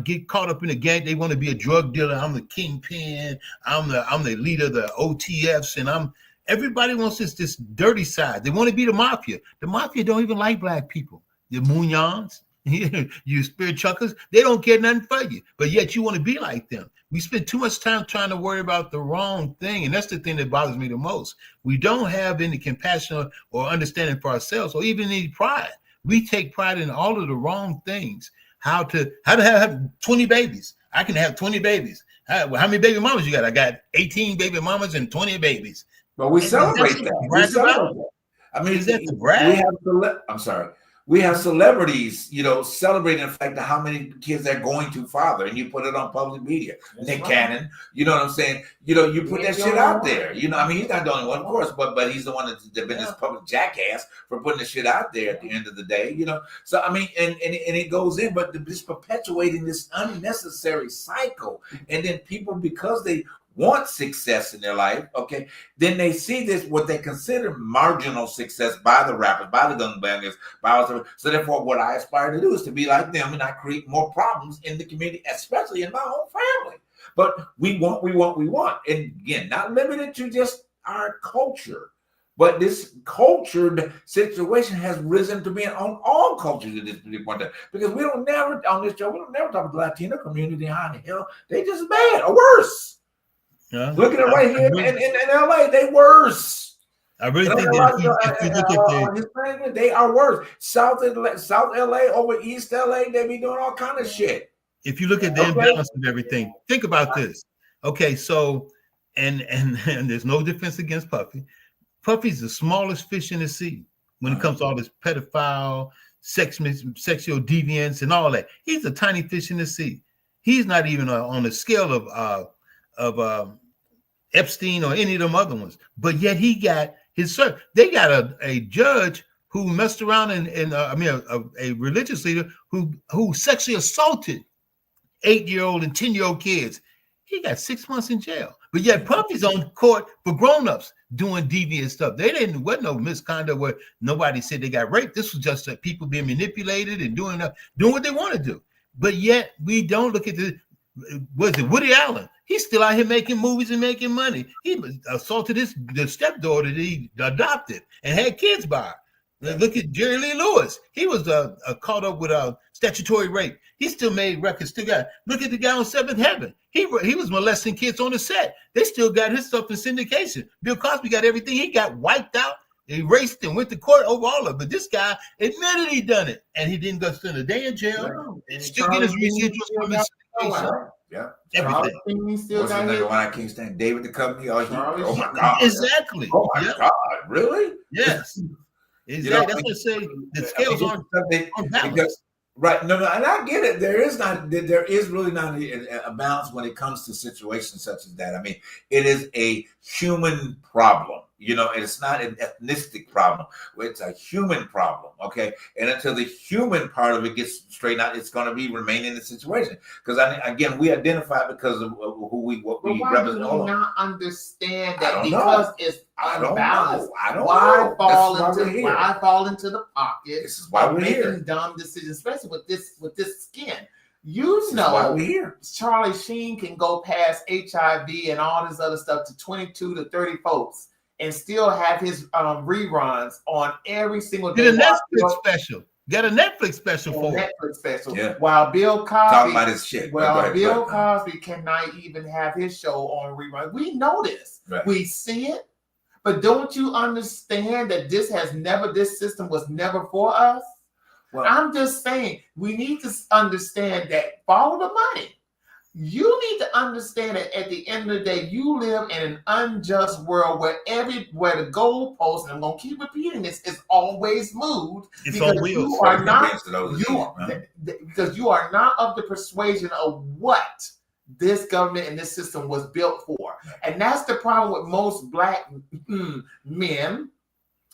get caught up in the gang. They want to be a drug dealer. I'm the kingpin. I'm the leader of the OTFs. And everybody wants this dirty side. They want to be the mafia. The mafia don't even like black people. The Munyans, you spirit chuckers, they don't care nothing for you. But yet you want to be like them. We spend too much time trying to worry about the wrong thing. And that's the thing that bothers me the most. We don't have any compassion or understanding for ourselves or even any pride. We take pride in all of the wrong things. How to have 20 babies. I can have 20 babies. How many baby mamas you got? I got 18 baby mamas and 20 babies. But we celebrate that. I mean, is that the brag? We have celebrities, celebrating the fact that how many kids they're going to father, and you put it on public media. That's Nick Cannon, you know what I'm saying? You put that shit out there. He's not the only one, of course, but he's the one that's been this public jackass for putting the shit out there at the end of the day, So I mean, and it goes in, but just perpetuating this unnecessary cycle, and then people, because they want success in their life, okay, then they see this, what they consider marginal success by the rappers, by the gun bangers, so therefore what I aspire to do is to be like them and not create more problems in the community, especially in my own family. But we want. And again, not limited to just our culture, But this cultured situation has risen to being on all cultures at this point. Because we don't never on this show, we don't never talk about the Latino community. How in the hell they just bad or worse. Yeah. Look at it right here in LA, they worse. I really think that if you look at they are worse. South LA over East LA, they be doing all kind of shit. if you look at the imbalance of everything, think about this. Okay, so and there's no defense against Puffy. Puffy's the smallest fish in the sea when it comes to all this pedophile, sexual deviance, and all that. He's a tiny fish in the sea. He's not even on the scale of Epstein or any of them other ones. But yet he got his cert. They got a judge who messed around a religious leader who sexually assaulted 8-year-old and 10-year-old kids. He got 6 months in jail. But yet Puffy's on court for grown-ups doing deviant stuff. Wasn't no misconduct where nobody said they got raped. This was just people being manipulated and doing what they want to do. But yet we don't look at Woody Allen? He's still out here making movies and making money. He assaulted the stepdaughter that he adopted and had kids by her. Look at Jerry Lee Lewis. He was caught up with statutory rape. He still made records. Still got. Look at the guy on Seventh Heaven. He was molesting kids on the set. They still got his stuff in syndication. Bill Cosby got everything. He got wiped out, erased, and went to court over all of it. But this guy admitted he done it, and he didn't go spend a day in jail. And still get his residuals from his syndication. Yeah, Everything. Still what's got the his nigga when I can't stand David Duchovny? Oh my God! Exactly. Oh my Yep. God! Really? Yes. Exactly. That's what I say. The scales aren't balanced. Because, right. No, and I get it. There is really not a balance when it comes to situations such as that. I mean, it is a human problem. It's not an ethnicity problem. It's a human problem. Okay. And until the human part of it gets straightened out, it's going to be remaining the situation. Because again, we identify because of what we why represent. do you not understand that because it's I don't unbalanced? know. I don't why know. Why fall into the pocket This is why of we're making here. dumb decisions, especially with this skin? This is why we're here. Charlie Sheen can go past HIV and all this other stuff to 22 to 30 folks and still have his reruns on every single day. Did a Netflix special. Got a Netflix special for it. Netflix special. Yeah. While Bill Cosby Talking about his shit. Bill Cosby cannot even have his show on rerun. We know this. Right. We see it. But don't you understand that this system was never for us? Well, I'm just saying we need to understand that follow the money. You need to understand that at the end of the day, you live in an unjust world where the goalpost, and I'm gonna keep repeating this, is always moved. It's on wheels. Because you are not of the persuasion of what this government and this system was built for. And that's the problem with most black men,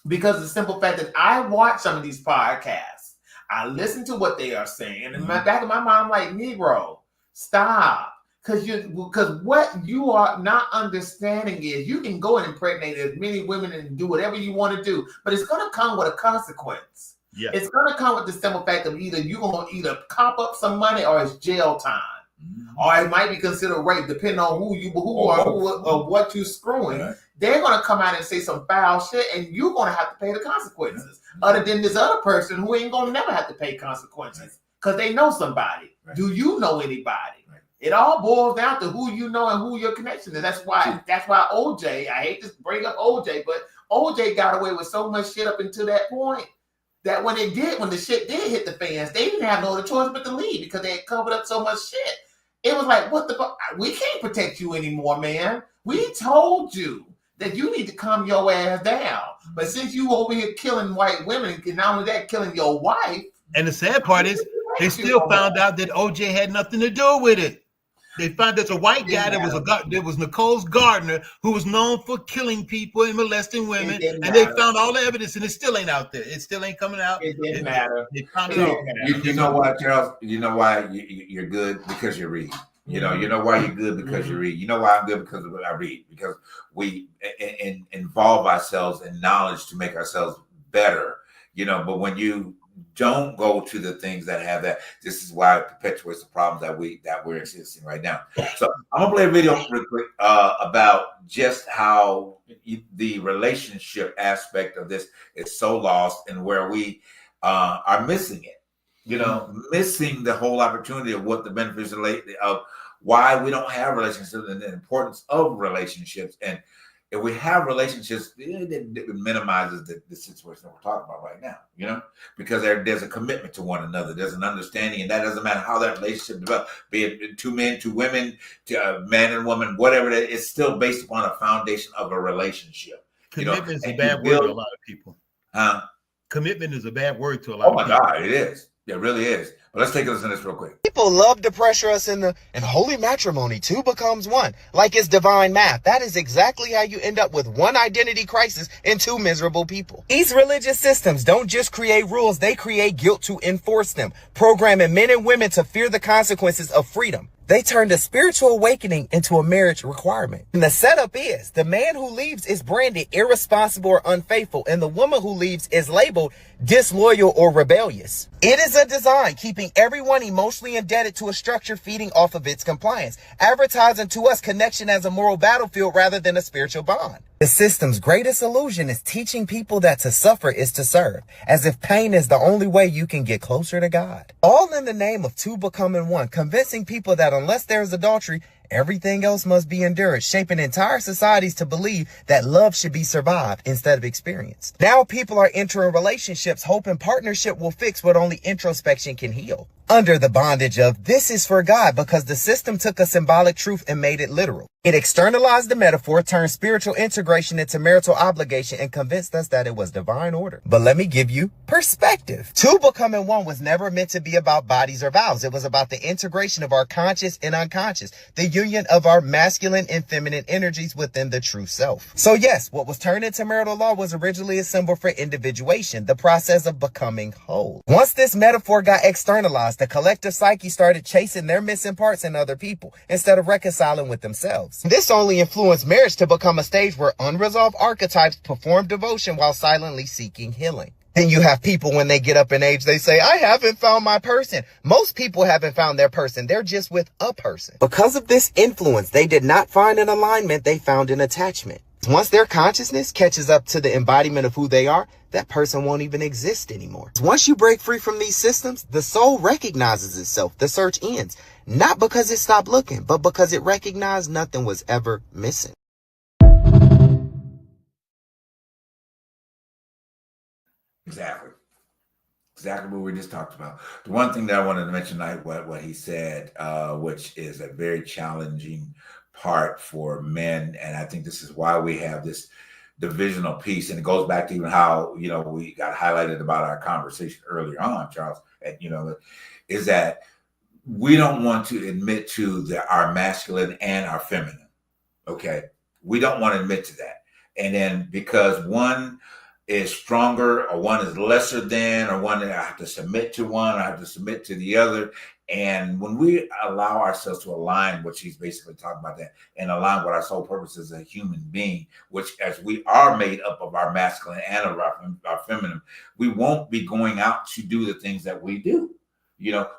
because of the simple fact that I watch some of these podcasts. I listen to what they are saying. And in the back of my mind, I'm like, Negro, stop. Because what you are not understanding is you can go and impregnate as many women and do whatever you want to do, but it's going to come with a consequence. Yeah. It's going to come with the simple fact of either you're going to cop up some money or it's jail time. Or it might be considered rape, depending on or what you're screwing. Right. They're going to come out and say some foul shit, and you're going to have to pay the consequences. Other than this other person who ain't going to never have to pay consequences because they know somebody. Right. Do you know anybody? Right. It all boils down to who you know and who your connection is. That's why OJ, I hate to bring up OJ, but OJ got away with so much shit up until that point that when the shit did hit the fans, they didn't have no other choice but to leave because they had covered up so much shit. It was like, what the fuck? We can't protect you anymore, man. We told you that you need to calm your ass down. But since you over here killing white women, and not only that, killing your wife. And the sad part is they still found out that OJ had nothing to do with it. They found there's a white guy that was Nicole's gardener who was known for killing people and molesting women, and they found all the evidence, and it still ain't out there. It still ain't coming out. It didn't matter. You know why, Charles? You know why you're good? Because you read. You know why you're good? Because you read. You know why I'm good? Because I read. Because we involve ourselves in knowledge to make ourselves better. But when you don't go to the things that have that. This is why it perpetuates the problems that we're experiencing right now. So I'm gonna play a video real quick about just how the relationship aspect of this is so lost, and where we are missing it. Missing the whole opportunity of what the benefits of why we don't have relationships and the importance of relationships. And if we have relationships, it minimizes the situation that we're talking about right now, because there's a commitment to one another. There's an understanding, and that doesn't matter how that relationship develops, be it two men, two women, to a man and woman, whatever it is, it's still based upon a foundation of a relationship. Commitment is a bad word to a lot of people. Commitment is a bad word to a lot of people. Oh my God, it is. It really is. But let's take a listen to this real quick. People love to pressure us in holy matrimony. Two becomes one. Like it's divine math. That is exactly how you end up with one identity crisis and two miserable people. These religious systems don't just create rules. They create guilt to enforce them, programming men and women to fear the consequences of freedom. They turned a spiritual awakening into a marriage requirement. And the setup is the man who leaves is branded irresponsible or unfaithful, and the woman who leaves is labeled disloyal or rebellious. It is a design keeping everyone emotionally indebted to a structure feeding off of its compliance, advertising to us connection as a moral battlefield rather than a spiritual bond. The system's greatest illusion is teaching people that to suffer is to serve, as if pain is the only way you can get closer to God. All in the name of two becoming one, convincing people that unless there is adultery, everything else must be endured, shaping entire societies to believe that love should be survived instead of experienced. Now people are entering relationships hoping partnership will fix what only introspection can heal. Under the bondage of this is for God, because the system took a symbolic truth and made it literal. It externalized the metaphor, turned spiritual integration into marital obligation, and convinced us that it was divine order. But let me give you perspective. Two becoming one was never meant to be about bodies or vows. It was about the integration of our conscious and unconscious, the union of our masculine and feminine energies within the true self. So yes, what was turned into marital law was originally a symbol for individuation, the process of becoming whole. Once this metaphor got externalized, the collective psyche started chasing their missing parts in other people instead of reconciling with themselves. This only influenced marriage to become a stage where unresolved archetypes perform devotion while silently seeking healing. Then you have people, when they get up in age, they say, I haven't found my person. Most people haven't found their person. They're just with a person. Because of this influence, they did not find an alignment. They found an attachment. Once their consciousness catches up to the embodiment of who they are, that person won't even exist anymore. Once you break free from these systems, the soul recognizes itself. The search ends. Not because it stopped looking, but because it recognized nothing was ever missing. Exactly what we just talked about. The one thing that I wanted to mention tonight, what he said, which is a very challenging part for men, and I think this is why we have this divisional piece, and it goes back to even how we got highlighted about our conversation earlier on, Charles. Is that we don't want to admit to our masculine and our feminine. Okay, we don't want to admit to that, and then because one is stronger or one is lesser than, or one that I have to submit to one, I have to submit to the other. And when we allow ourselves to align, what she's basically talking about, that, and align what our sole purpose is as a human being, which as we are made up of our masculine and of our feminine, we won't be going out to do the things that we do.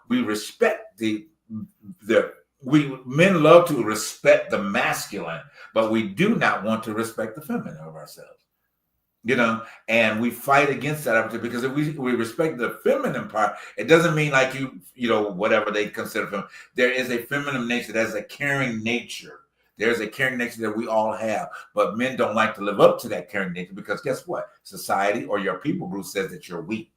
We respect men love to respect the masculine, but we do not want to respect the feminine of ourselves. And we fight against that opportunity, because if we respect the feminine part, it doesn't mean like whatever they consider feminine. There is a feminine nature. There's a caring nature. There's a caring nature that we all have, but men don't like to live up to that caring nature, because guess what? Society or your people group says that you're weak.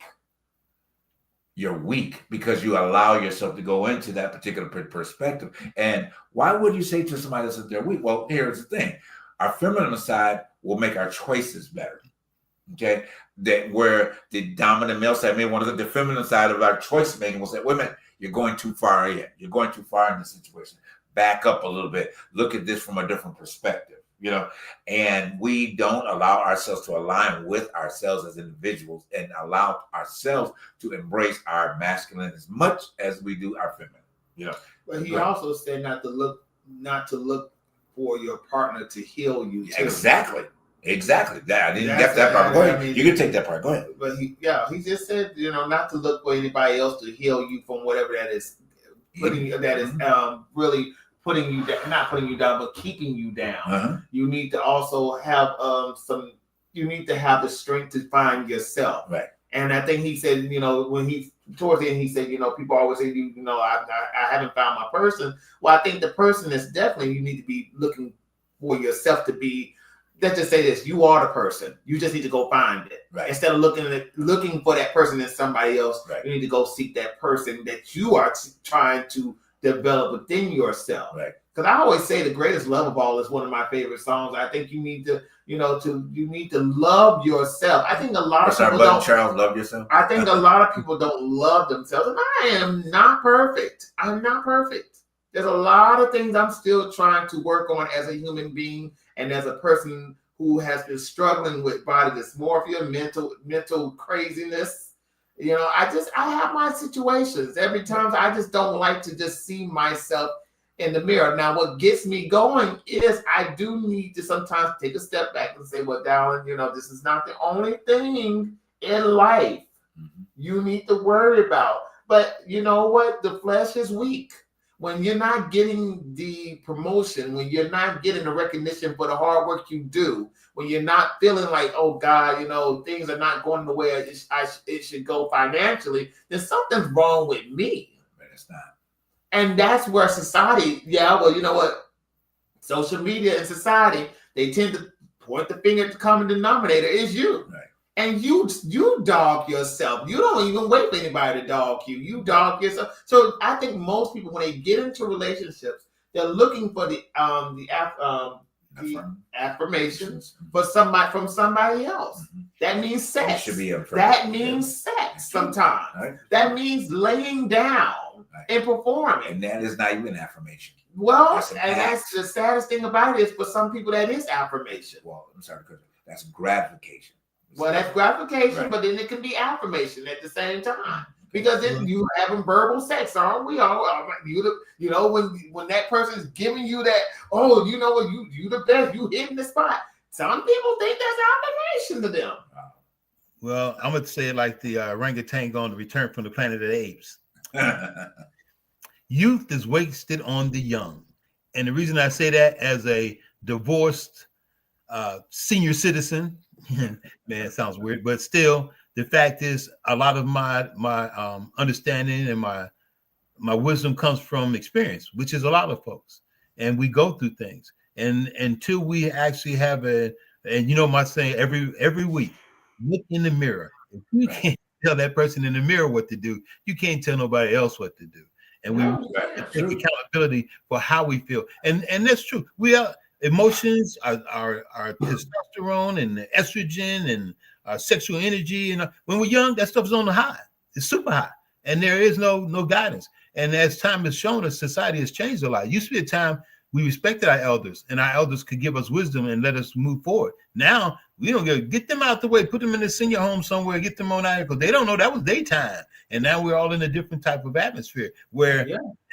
You're weak because you allow yourself to go into that particular perspective. And why would you say to somebody that they're weak? Well, here's the thing. Our feminine side will make our choices better. Okay, that where the dominant male side, maybe one of the feminine side of our choice making will say, wait a minute, you're going too far in. You're going too far in this situation. Back up a little bit. Look at this from a different perspective, and we don't allow ourselves to align with ourselves as individuals and allow ourselves to embrace our masculine as much as we do our feminine, But he also said not to look for your partner to heal you too. Exactly. Exactly. That I didn't That's get that part. it. Go ahead. I mean- You can take that part. Go ahead. But he just said, not to look for anybody else to heal you from whatever that is really putting you down, not putting you down, but keeping you down. Uh-huh. You need to also have you need to have the strength to find yourself. Right. And I think he said, when he towards the end, he said, people always say, I haven't found my person. Well, I think the person is definitely, you need to be looking for yourself to be. Let's just say this: you are the person. You just need to go find it. Right. Instead of looking for that person in somebody else, Right. you need to go seek that person that you are trying to develop within yourself. Right. Because I always say the greatest love of all is one of my favorite songs. I think you need to, you need to love yourself. I think a lot of people don't. Charles, love yourself. I think a lot of people don't love themselves, and I am not perfect. I'm not perfect. There's a lot of things I'm still trying to work on as a human being and as a person who has been struggling with body dysmorphia, mental craziness. I have my situations. Every time I just don't like to just see myself in the mirror. Now, what gets me going is I do need to sometimes take a step back and say, well, darling, this is not the only thing in life you need to worry about. But you know what? The flesh is weak. When you're not getting the promotion, when you're not getting the recognition for the hard work you do, when you're not feeling like, oh God, things are not going the way it should go financially, then something's wrong with me. But it's not. And that's where society, well, you know what? Social media and society, they tend to point the finger at the common denominator is you. Right. And you dog yourself. You don't even wait for anybody to dog you. You dog yourself. So I think most people, when they get into relationships, they're looking for the affirmations from somebody else. That means sex. It should be that means sex sometimes. Right. That means laying down and performing. And that is not even affirmation. Well, That's an and that's the saddest thing about it is for some people that is affirmation. Well, I'm sorry, that's gratification. Well, that's gratification, Right. but then it can be affirmation at the same time. Because then you having verbal sex, aren't we all? When that person's giving you that, oh, you know what, you the best, you hitting the spot. Some people think that's affirmation to them. Well, I'm going to say it like the orangutan on the Return from the Planet of the Apes. Youth is wasted on the young. And the reason I say that as a divorced senior citizen, man, it sounds weird, but still, the fact is a lot of my understanding and my wisdom comes from experience, which is a lot of folks. And we go through things. And until we actually have my saying every week, look in the mirror. If you can't tell that person in the mirror what to do, you can't tell nobody else what to do. And we take accountability for how we feel. And that's true. We are emotions, our testosterone and the estrogen and our sexual energy. And when we're young, that stuff is on the high. It's super high. And there is no guidance. And as time has shown us, society has changed a lot. It used to be a time we respected our elders, and our elders could give us wisdom and let us move forward. Now we don't get them out the way, put them in a senior home somewhere, get them on out because they don't know that was their time. And now we're all in a different type of atmosphere where,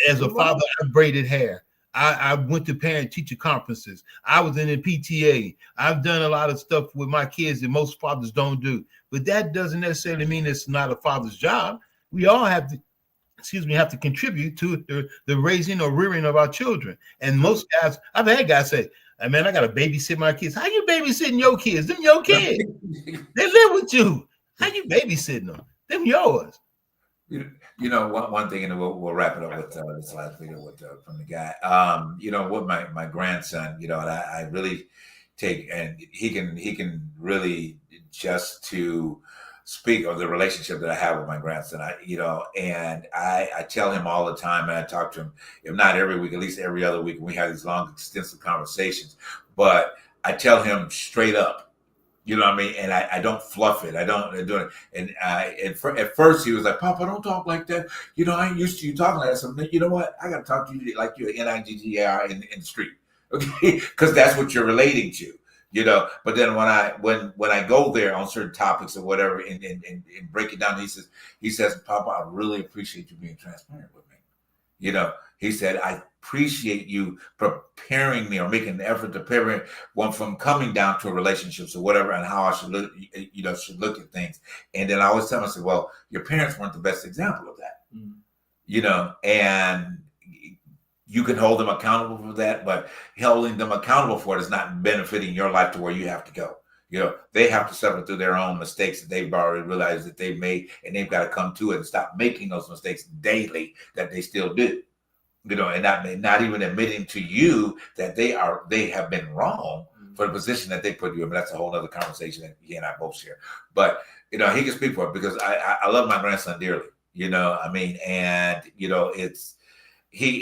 as a father, I braided hair. I went to parent-teacher conferences. I was in a PTA. I've done a lot of stuff with my kids that most fathers don't do. But that doesn't necessarily mean it's not a father's job. We all have to contribute to the raising or rearing of our children. And most guys, I've had guys say, hey, man, I got to babysit my kids. How you babysitting your kids? Them your kids. They live with you. How you babysitting them? Them yours. One thing, and we'll wrap it up with this last video from the guy. With my grandson, and I really take, and he can really just to speak of the relationship that I have with my grandson. I tell him all the time, and I talk to him, if not every week, at least every other week, and we have these long, extensive conversations. But I tell him straight up. You know what I mean? And I don't fluff it. I don't do it. And at first he was like, Papa, don't talk like that. I ain't used to you talking like that. So you know what? I got to talk to you like you're NIGGR in the street. Okay? Because that's what you're relating to, But then when I go there on certain topics or whatever and break it down, he says, Papa, I really appreciate you being transparent with me. You know, he said, I appreciate you preparing me or making an effort to prepare one from coming down to relationships or whatever, and how I should look, should look at things. And then I always tell myself, well, your parents weren't the best example of that, and you can hold them accountable for that, but holding them accountable for it is not benefiting your life to where you have to go. They have to suffer through their own mistakes that they've already realized that they've made, and they've got to come to it and stop making those mistakes daily that they still do. And not even admitting to you that they have been wrong for the position that they put you in. But that's a whole other conversation that he and I both share. But he can speak for it because I love my grandson dearly. He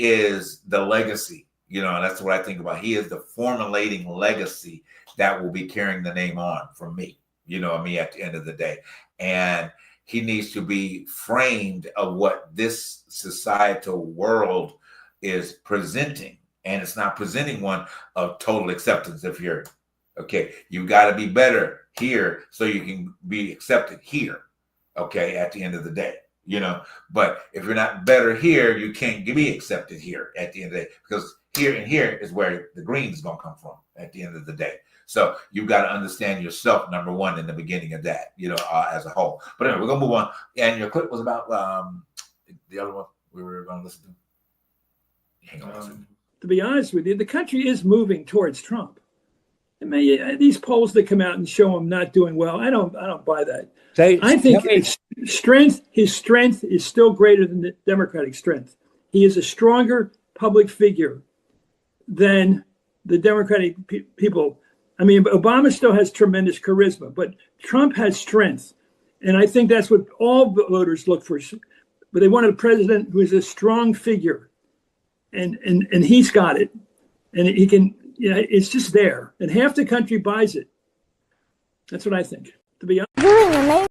is the legacy. And that's what I think about. He is the formulating legacy that will be carrying the name on from me. At the end of the day, and he needs to be framed of what this societal world is presenting, and it's not presenting one of total acceptance of here. Okay, you got to be better here so you can be accepted here. Okay, at the end of the day, but if you're not better here, you can't be accepted here at the end of the day, because here and here is where the green is going to come from at the end of the day. So you've got to understand yourself, number one, in the beginning of that, as a whole. But anyway, we're going to move on. And your clip was about the other one we were going to listen to. Hang on a second. To be honest with you, the country is moving towards Trump. I mean, these polls that come out and show him not doing well, I don't buy that. I think his strength is still greater than the Democratic strength. He is a stronger public figure than the Democratic people. I mean, Obama still has tremendous charisma, but Trump has strength. And I think that's what all voters look for. But they want a president who is a strong figure. And he's got it. And he can, it's just there. And half the country buys it. That's what I think, to be honest.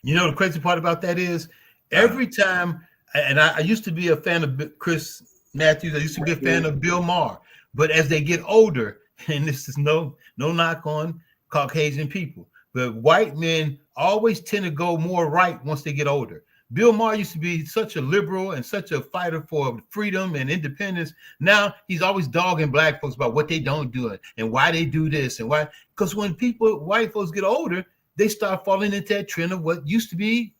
The crazy part about that is every time, and I used to be a fan of Chris Matthews. I used to be a fan of Bill Maher. But as they get older, and this is no knock on Caucasian people, but white men always tend to go more right once they get older. Bill Maher used to be such a liberal and such a fighter for freedom and independence. Now he's always dogging black folks about what they don't do and why they do this and why. Because when white folks get older, they start falling into that trend of what used to be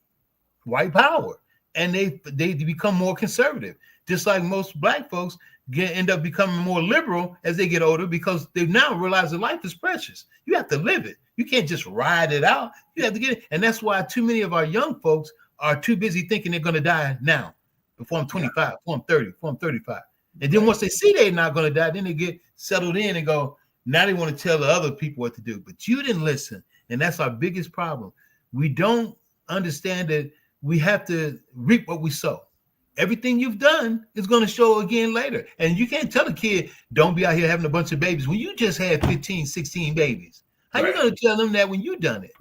white power, and they become more conservative. Just like most black folks end up becoming more liberal as they get older, because they now realize that life is precious. You have to live it. You can't just ride it out. You have to get it. And that's why too many of our young folks are too busy thinking they're going to die now, before I'm 25, before I'm 30, before I'm 35. And then once they see they're not going to die, then they get settled in and go, now they want to tell the other people what to do. But you didn't listen. And that's our biggest problem. We don't understand that we have to reap what we sow. Everything you've done is going to show again later. And you can't tell a kid, don't be out here having a bunch of babies when you just had 15, 16 babies. How are you going to tell them that when you done it?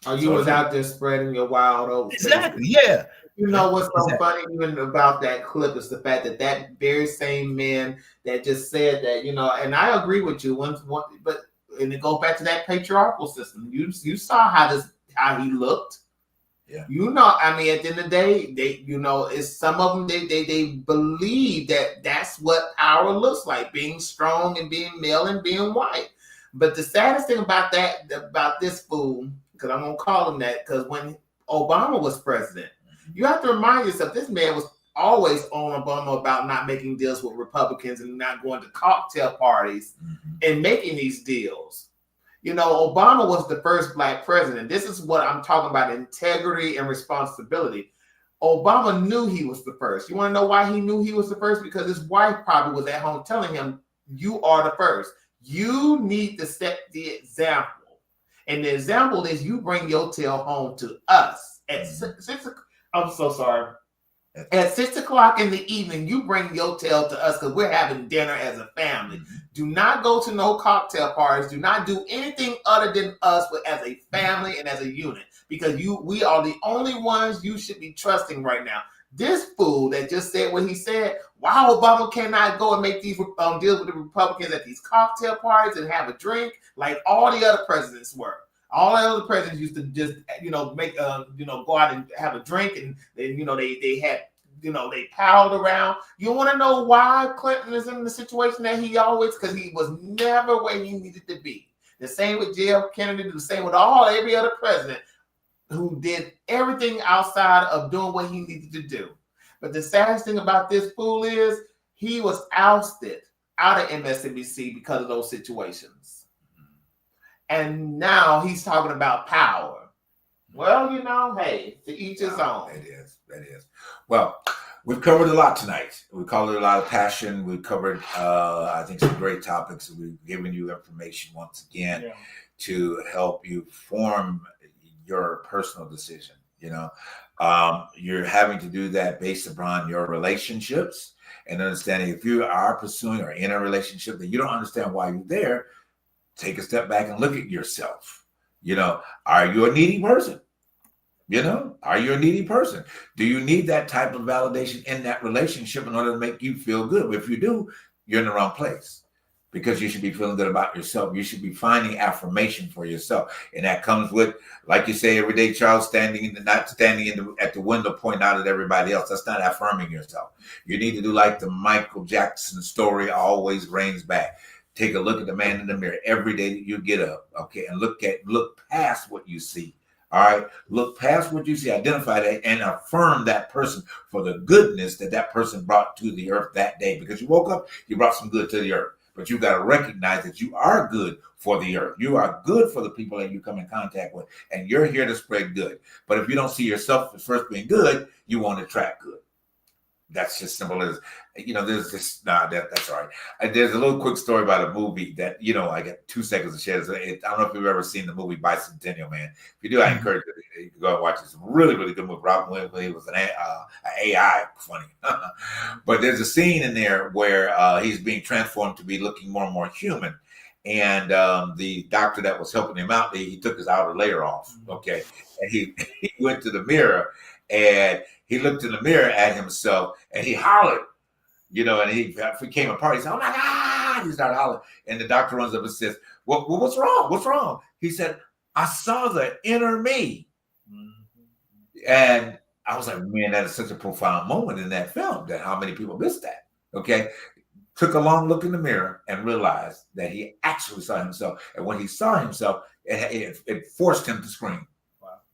Or you was out there spreading your wild oats. Exactly, yeah. What's so funny even about that clip is the fact that very same man that just said that, and I agree with you, but it goes back to that patriarchal system. You saw how he looked. Yeah. At the end of the day, it's some of them, they believe that that's what power looks like, being strong and being male and being white. But the saddest thing about this fool, because I'm going to call him that, because when Obama was president, you have to remind yourself, this man was always on Obama about not making deals with Republicans and not going to cocktail parties and making these deals. Obama was the first black president. This is what I'm talking about, integrity and responsibility. Obama knew he was the first. You want to know why he knew he was the first? Because his wife probably was at home telling him, you are the first. You need to set the example. And the example is you bring your tail home to us at 6 o'clock. I'm so sorry. At 6 o'clock in the evening, you bring your tail to us because we're having dinner as a family. Do not go to no cocktail parties. Do not do anything other than us, but as a family and as a unit, because we are the only ones you should be trusting right now. This fool that just said what he said, why Obama cannot go and make these deals with the Republicans at these cocktail parties and have a drink like all the other presidents were. All the other presidents used to just, make, go out and have a drink, and then, they had they piled around. You want to know why Clinton is in the situation that he always, because he was never where he needed to be. The same with JF Kennedy, the same with every other president who did everything outside of doing what he needed to do. But the saddest thing about this fool is he was ousted out of MSNBC because of those situations. And now he's talking about power. Well, hey, to each his own. That is. Well, we've covered a lot tonight. We covered a lot of passion. We covered, I think, some great topics. We've given you information once again to help you form your personal decision. You're having to do that based upon your relationships and understanding if you are pursuing or in a relationship that you don't understand why you're there, take a step back and look at yourself. Are you a needy person? Are you a needy person? Do you need that type of validation in that relationship in order to make you feel good? If you do, you're in the wrong place, because you should be feeling good about yourself. You should be finding affirmation for yourself. And that comes with, like you say, every day, Charles, not standing at the window pointing out at everybody else. That's not affirming yourself. You need to do like the Michael Jackson story always reigns back. Take a look at the man in the mirror every day that you get up, okay, and look past what you see. All right, look past what you see, identify that, and affirm that person for the goodness that person brought to the earth that day. Because you woke up, you brought some good to the earth. But you got to recognize that you are good for the earth. You are good for the people that you come in contact with, and you're here to spread good. But if you don't see yourself as first being good, you won't attract good. That's just simple as, there's this, that's all right. There's a little quick story about a movie that, I got 2 seconds to share. I don't know if you've ever seen the movie Bicentennial Man. If you do, I encourage you to go and watch it. It's a really, really good movie. Robin Williams was an AI, funny. But there's a scene in there where he's being transformed to be looking more and more human. And the doctor that was helping him out, he took his outer layer off, okay? And he went to the mirror, and he looked in the mirror at himself, and he hollered, and he came apart. He said, "Oh my God!" He started hollering, and the doctor runs up and says, "Well, what's wrong? What's wrong?" He said, "I saw the inner me." And I was like, man, that is such a profound moment in that film, that how many people missed that, okay? Took a long look in the mirror and realized that he actually saw himself. And when he saw himself, it forced him to scream.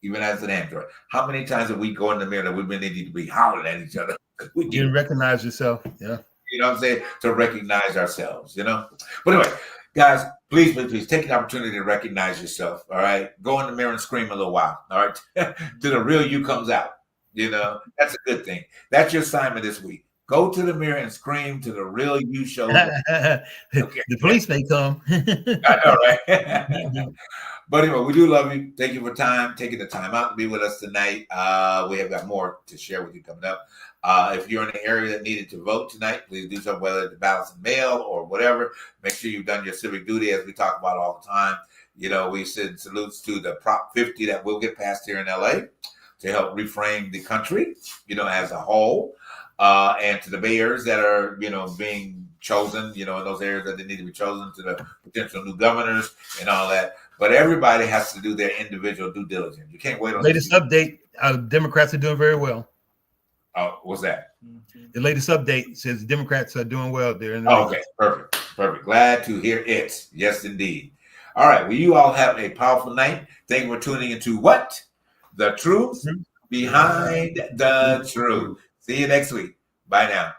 Even as an android. How many times have we go in the mirror that we've been needing to be hollering at each other? You didn't recognize yourself. Yeah. You know what I'm saying? To recognize ourselves, But anyway, guys, please take an opportunity to recognize yourself. All right. Go in the mirror and scream a little while. All right. Till the real you comes out. That's a good thing. That's your assignment this week. Go to the mirror and scream till the real you shows up. Okay. The police may come. I know, right? But anyway, we do love you. Thank you for taking the time out to be with us tonight. We have got more to share with you coming up. If you're in the area that needed to vote tonight, please do so, whether it's ballots in mail or whatever. Make sure you've done your civic duty, as we talk about all the time. We send salutes to the Prop 50 that will get passed here in LA to help reframe the country, as a whole. And to the mayors that are, being chosen, in those areas that they need to be chosen, to the potential new governors and all that. But everybody has to do their individual due diligence. You can't wait on latest update. Democrats are doing very well. Oh, what's that? The latest update says Democrats are doing well there. Okay, perfect. Glad to hear it. Yes, indeed. All right. Well, you all have a powerful night. Thank you for tuning into what? The truth behind the truth. See you next week. Bye now.